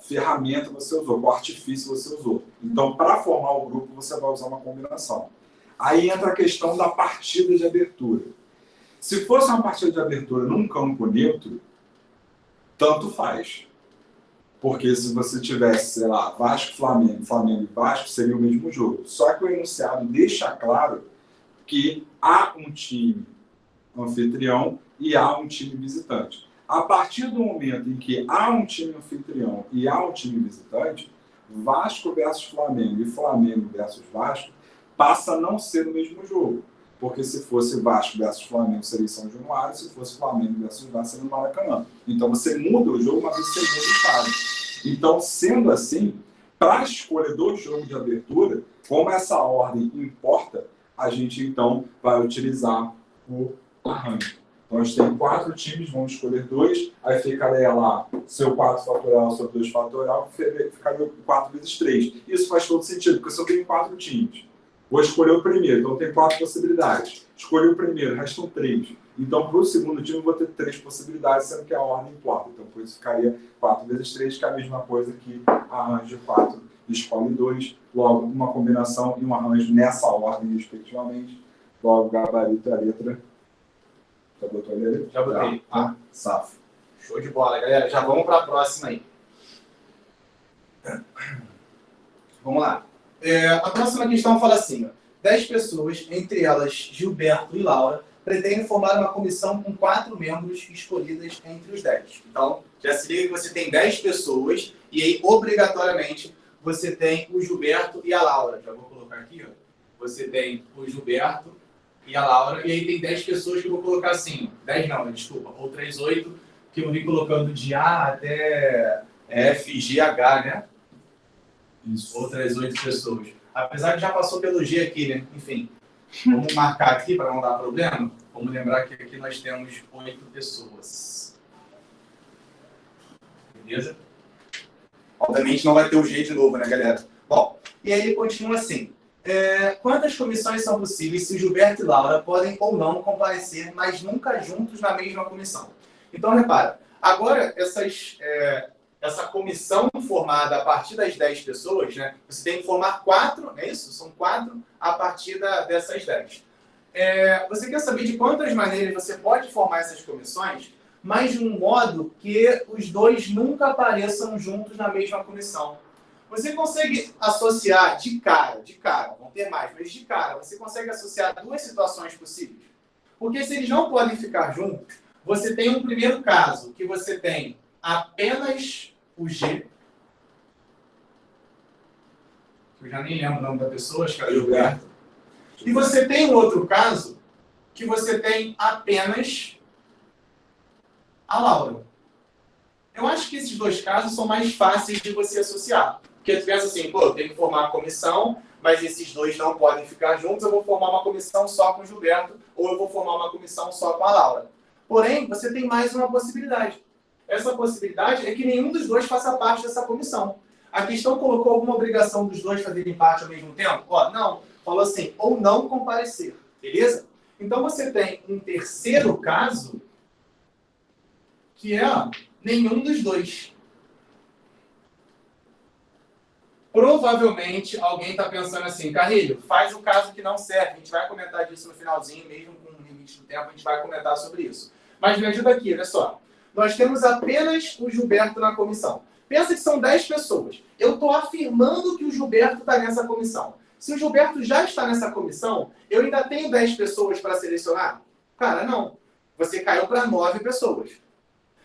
[SPEAKER 2] ferramenta você usou, qual artifício você usou. Então, para formar o grupo, você vai usar uma combinação. Aí entra a questão da partida de abertura. Se fosse uma partida de abertura num campo neutro, tanto faz. Porque se você tivesse, sei lá, Vasco, Flamengo, Flamengo e Vasco, seria o mesmo jogo. Só que o enunciado deixa claro que há um time anfitrião e há um time visitante. A partir do momento em que há um time anfitrião e há um time visitante, Vasco versus Flamengo e Flamengo versus Vasco passa a não ser o mesmo jogo. Porque se fosse Vasco versus Flamengo seria em São Januário, se fosse Flamengo versus Vasco seria no Maracanã. Então você muda o jogo, mas você muda o estado. Então, sendo assim, para a escolha do jogo de abertura, como essa ordem importa, a gente então vai utilizar o arranjo. Então, a gente tem 4 times, vamos escolher 2, aí ficaria lá seu 4 fatorial, seu 2 fatorial, ficaria 4 vezes 3. Isso faz todo sentido, porque se eu tenho 4 times, vou escolher o primeiro, então tem 4 possibilidades. Escolhi o primeiro, restam 3. Então, para o segundo time, eu vou ter 3 possibilidades, sendo que a ordem importa. Então, por isso ficaria 4 vezes 3, que é a mesma coisa que arranjo 4, escolhe 2, logo uma combinação e um arranjo nessa ordem, respectivamente. Logo, gabarito e a letra. Já botou a letra?
[SPEAKER 3] Já botei.
[SPEAKER 2] Safo.
[SPEAKER 3] Show de bola, galera. Já vamos para a próxima aí. Vamos lá. A próxima questão fala assim: 10 pessoas, entre elas Gilberto e Laura, pretendem formar uma comissão com 4 membros escolhidas entre os 10. Então, já se liga que você tem 10 pessoas e aí, obrigatoriamente, você tem o Gilberto e a Laura. Já vou colocar aqui, ó. Você tem o Gilberto e a Laura, e aí tem 10 pessoas que eu vou colocar assim, 10 não, desculpa, ou 3, 8, que eu vim colocando de A até F, G, H, né?
[SPEAKER 2] Isso.
[SPEAKER 3] Outras 8 pessoas. Apesar que já passou pelo G aqui, né? Enfim, vamos marcar aqui para não dar problema. Vamos lembrar que aqui nós temos 8 pessoas. Beleza? Obviamente não vai ter o G de novo, né, galera? Bom, e aí ele continua assim. Quantas comissões são possíveis se Gilberto e Laura podem ou não comparecer, mas nunca juntos na mesma comissão? Então, repara, agora essa comissão formada a partir das 10 pessoas, né? Você tem que formar 4, não é isso? São 4 a partir dessas 10. Você quer saber de quantas maneiras você pode formar essas comissões, mas de um modo que os dois nunca apareçam juntos na mesma comissão. Você consegue associar de cara, vão ter mais, mas de cara, você consegue associar 2 situações possíveis? Porque se eles não podem ficar juntos, você tem um primeiro caso, que você tem apenas o G, que eu já nem lembro o nome da pessoa, acho que era Gilberto. E você tem um outro caso que você tem apenas a Laura. Eu acho que esses dois casos são mais fáceis de você associar. Porque tu pensa assim, pô, eu tenho que formar uma comissão, mas esses dois não podem ficar juntos, eu vou formar uma comissão só com o Gilberto, ou eu vou formar uma comissão só com a Laura. Porém, você tem mais uma possibilidade. Essa possibilidade é que nenhum dos dois faça parte dessa comissão. A questão colocou alguma obrigação dos dois fazerem parte ao mesmo tempo? Ó, não. Falou assim, ou não comparecer. Beleza? Então você tem um terceiro caso, que é nenhum dos dois. Provavelmente alguém está pensando assim, Carrilho, faz o caso que não serve. A gente vai comentar disso no finalzinho, mesmo com o limite do tempo, a gente vai comentar sobre isso. Mas me ajuda aqui, olha só. Nós temos apenas o Gilberto na comissão. Pensa que são 10 pessoas. Eu estou afirmando que o Gilberto está nessa comissão. Se o Gilberto já está nessa comissão, eu ainda tenho 10 pessoas para selecionar? Cara, não. Você caiu para 9 pessoas.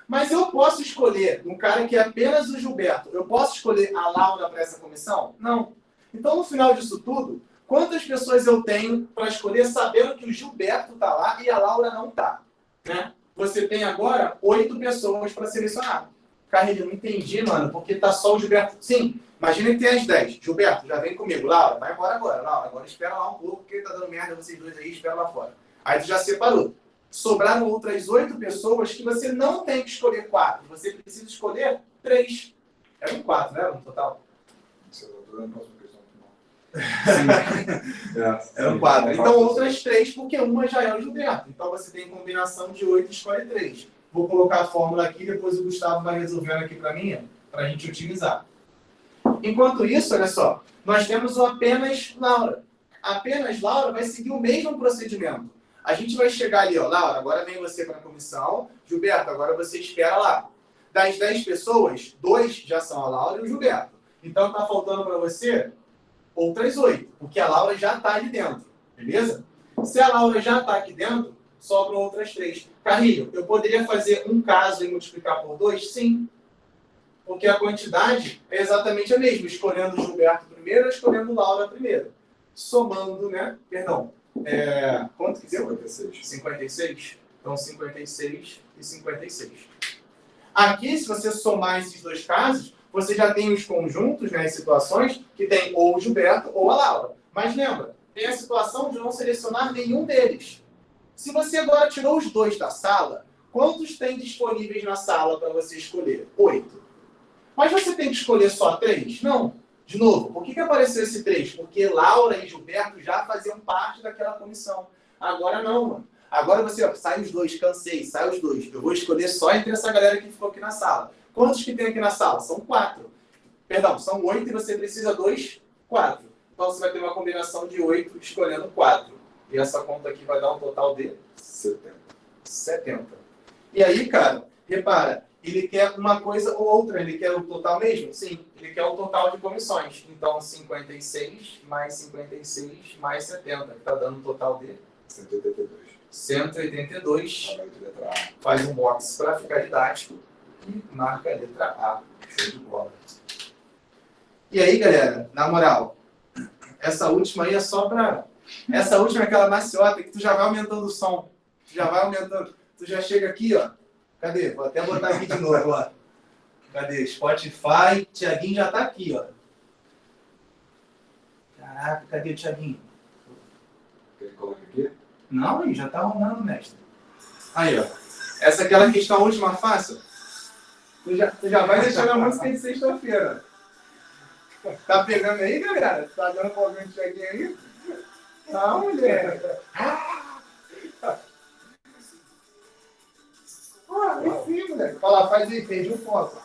[SPEAKER 3] Mas eu posso escolher um cara que é apenas o Gilberto. Eu posso escolher a Laura para essa comissão? Não. Então, no final disso tudo, quantas pessoas eu tenho para escolher sabendo que o Gilberto está lá e a Laura não está? Né? Você tem agora 8 pessoas para selecionar. Carrilho, não entendi, mano, porque tá só o Gilberto. Sim, imagina que tem as 10. Gilberto, já vem comigo. Laura, vai embora agora. Laura, agora espera lá um pouco, porque tá dando merda vocês dois aí, espera lá fora. Aí tu já separou. Sobraram outras 8 pessoas que você não tem que escolher 4. Você precisa escolher 3. Eram 4, né? No total. Eram 4. Então, outras 3, porque uma já é o Gilberto. Então, você tem combinação de 8 e escolhe 3. Vou colocar a fórmula aqui, depois o Gustavo vai resolvendo aqui para mim, para a gente utilizar. Enquanto isso, olha só, nós temos o apenas Laura. Apenas Laura vai seguir o mesmo procedimento. A gente vai chegar ali, ó, Laura, agora vem você para a comissão. Gilberto, agora você espera lá. Das 10 pessoas, 2 já são a Laura e o Gilberto. Então, está faltando para você outras 8, porque a Laura já está ali dentro, beleza? Se a Laura já está aqui dentro, sobram outras 3. Carrilho, eu poderia fazer um caso e multiplicar por 2? Sim. Porque a quantidade é exatamente a mesma, escolhendo o Gilberto primeiro, escolhendo o Laura primeiro. Somando, né? Perdão. Quanto que deu? 56. 56? Então, 56 e 56. Aqui, se você somar esses dois casos, você já tem os conjuntos, né, as situações, que tem ou o Gilberto ou a Laura. Mas lembra, tem a situação de não selecionar nenhum deles. Se você agora tirou os 2 da sala, quantos tem disponíveis na sala para você escolher? 8. Mas você tem que escolher só 3? Não. De novo, por que apareceu esse 3? Porque Laura e Gilberto já faziam parte daquela comissão. Agora não, mano. Agora você, sai os 2, cansei, sai os 2. Eu vou escolher só entre essa galera que ficou aqui na sala. Quantos que tem aqui na sala? São 4. Perdão, são 8 e você precisa 2, 4. Então você vai ter uma combinação de 8 escolhendo 4. E essa conta aqui vai dar um total de 70. E aí, cara, repara, ele quer uma coisa ou outra. Ele quer o total mesmo? Sim, ele quer o total de comissões. Então, 56 mais 56 mais 70, que está dando um total de
[SPEAKER 2] 182.
[SPEAKER 3] 182. Faz um box para ficar didático e marca a letra A. Show de bola. E aí, galera, na moral, essa última aí é só para... Essa última é aquela maciota que tu já vai aumentando o som. Tu já vai aumentando. Tu já chega aqui, ó. Cadê? Vou até botar aqui de novo, ó. Cadê? Spotify. Tiaguinho já tá aqui, ó. Caraca, cadê o Tiaguinho?
[SPEAKER 2] Quer que coloque aqui?
[SPEAKER 3] Não, aí já tá rolando, mestre. Aí, ó. Essa é aquela questão última fácil. Tu já vai deixando a música de sexta-feira. Tá pegando aí, galera? Tá dando problema de Tiaguinho aí? Não, mulher. Sim, moleque. Fala, faz aí, perdi o foco.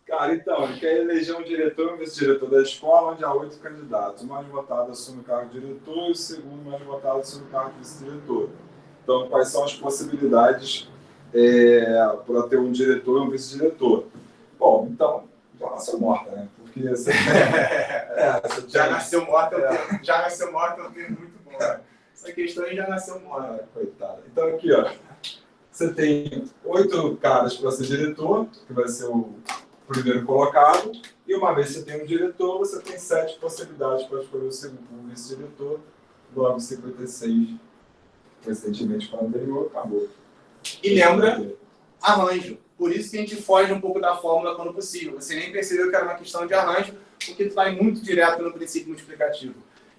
[SPEAKER 2] Cara, então, ele quer eleger um diretor e um vice-diretor da escola, onde há 8 candidatos. O mais votado assume o cargo de diretor e o segundo mais votado assume o cargo de vice-diretor. Então, quais são as possibilidades para ter um diretor e um vice-diretor? Bom, então, já nasceu morta, né? Porque você...
[SPEAKER 3] Já nasceu morta, já nasceu morta, é um termo muito bom. Né? Essa questão aí já nasceu morta.
[SPEAKER 2] Coitada. Então, aqui, ó. Você tem 8 caras para ser diretor, que vai ser o primeiro colocado, e uma vez que você tem um diretor, você tem 7 possibilidades para escolher o segundo vice-diretor, logo 56, coincidentemente com o anterior, acabou.
[SPEAKER 3] E lembra, arranjo. Por isso que a gente foge um pouco da fórmula quando possível. Você nem percebeu que era uma questão de arranjo, porque tu vai muito direto no princípio multiplicativo.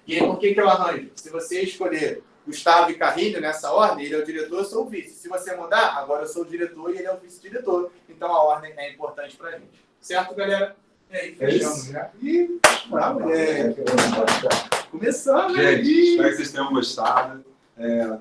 [SPEAKER 3] E aí, por que eu arranjo? Se você escolher Gustavo e Carrilho nessa ordem, ele é o diretor, eu sou o vice. Se você mudar, agora eu sou o diretor e ele é o vice-diretor. Então a ordem é importante pra gente. Certo, galera? E aí, fechamos, né? Ih, bravo, moleque. Começando, né?
[SPEAKER 2] Gente, espero que vocês tenham gostado. A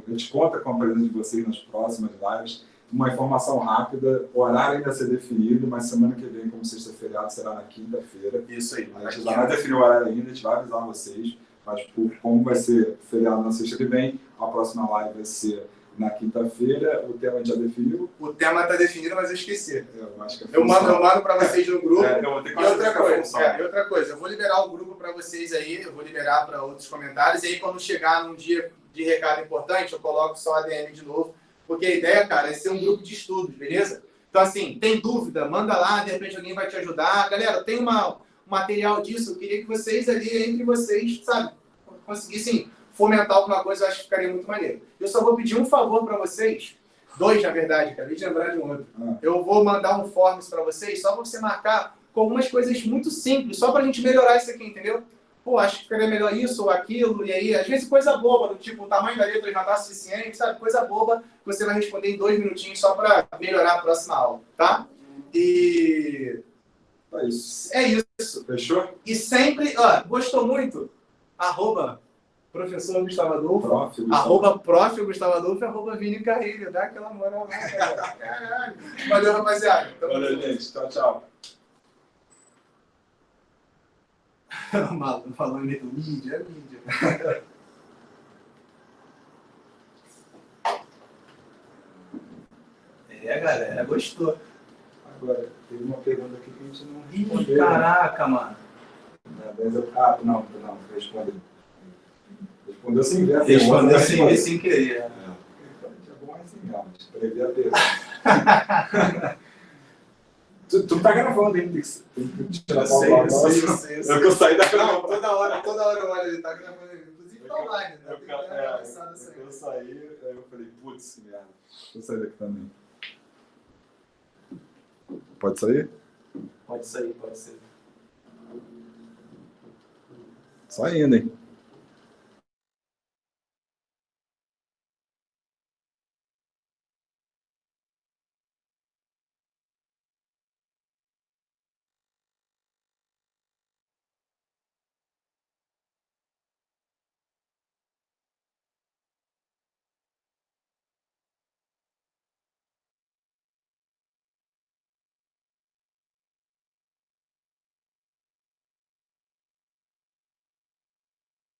[SPEAKER 2] gente conta com a presença de vocês nas próximas lives. Uma informação rápida, o horário ainda a ser definido, mas semana que vem, como sexta-feriado, será na quinta-feira.
[SPEAKER 3] Isso aí.
[SPEAKER 2] A gente vai definir o horário ainda, a gente vai avisar vocês. Mas como vai ser feriado na sexta que vem, a próxima live vai ser na quinta-feira. O tema a gente já definiu.
[SPEAKER 3] O tema está definido, mas eu esqueci.
[SPEAKER 2] Acho que
[SPEAKER 3] Eu mando para vocês no grupo.
[SPEAKER 2] eu vou ter que
[SPEAKER 3] E outra coisa, eu vou liberar o grupo para vocês aí, eu vou liberar para outros comentários, e aí quando chegar num dia de recado importante, eu coloco só a ADM de novo, porque a ideia, cara, é ser um grupo de estudos, beleza? Então, assim, tem dúvida, manda lá, de repente alguém vai te ajudar. Galera, tem um material disso, eu queria que vocês ali, entre vocês, sabe, conseguissem fomentar alguma coisa, eu acho que ficaria muito maneiro. Eu só vou pedir um favor para vocês, 2, na verdade, acabei de lembrar de um outro. Eu vou mandar um forms para vocês, só para você marcar com algumas coisas muito simples, só para a gente melhorar isso aqui, entendeu? Pô, acho que ficaria melhor isso ou aquilo, e aí, às vezes coisa boba, do tipo, o tamanho da letra já está suficiente, sabe? Coisa boba, que você vai responder em 2 minutinhos só para melhorar a próxima aula, tá? E...
[SPEAKER 2] é isso.
[SPEAKER 3] é isso.
[SPEAKER 2] Fechou?
[SPEAKER 3] E sempre, ó, gostou muito? @professor Gustavo Adolfo, @prof Gustavo Adolfo, @Vini Carrilho, dá aquela moral lá, cara. Caralho. Valeu, rapaziada.
[SPEAKER 2] Valeu, gente. Tchau, tchau.
[SPEAKER 3] Falando mídia, é mídia. Galera, gostou.
[SPEAKER 2] Agora, teve uma pergunta aqui que a gente não
[SPEAKER 3] Ih,
[SPEAKER 2] respondeu.
[SPEAKER 3] caraca, mano.
[SPEAKER 2] Não, respondeu. Respondeu sem ver a pergunta.
[SPEAKER 3] Respondeu sem ver, sem querer.
[SPEAKER 2] É bom assim, realmente. Prever a pergunta. Tu tá gravando, hein? Tem que tirar a palavra.
[SPEAKER 3] Eu
[SPEAKER 2] que eu saí da
[SPEAKER 3] Não, toda hora eu olho, ele tá gravando. Inclusive tá online, né?
[SPEAKER 2] Eu saí, aí eu falei, putz, que merda. Deixa eu sair daqui também. Pode sair?
[SPEAKER 3] Pode sair, pode ser.
[SPEAKER 2] Saindo, hein?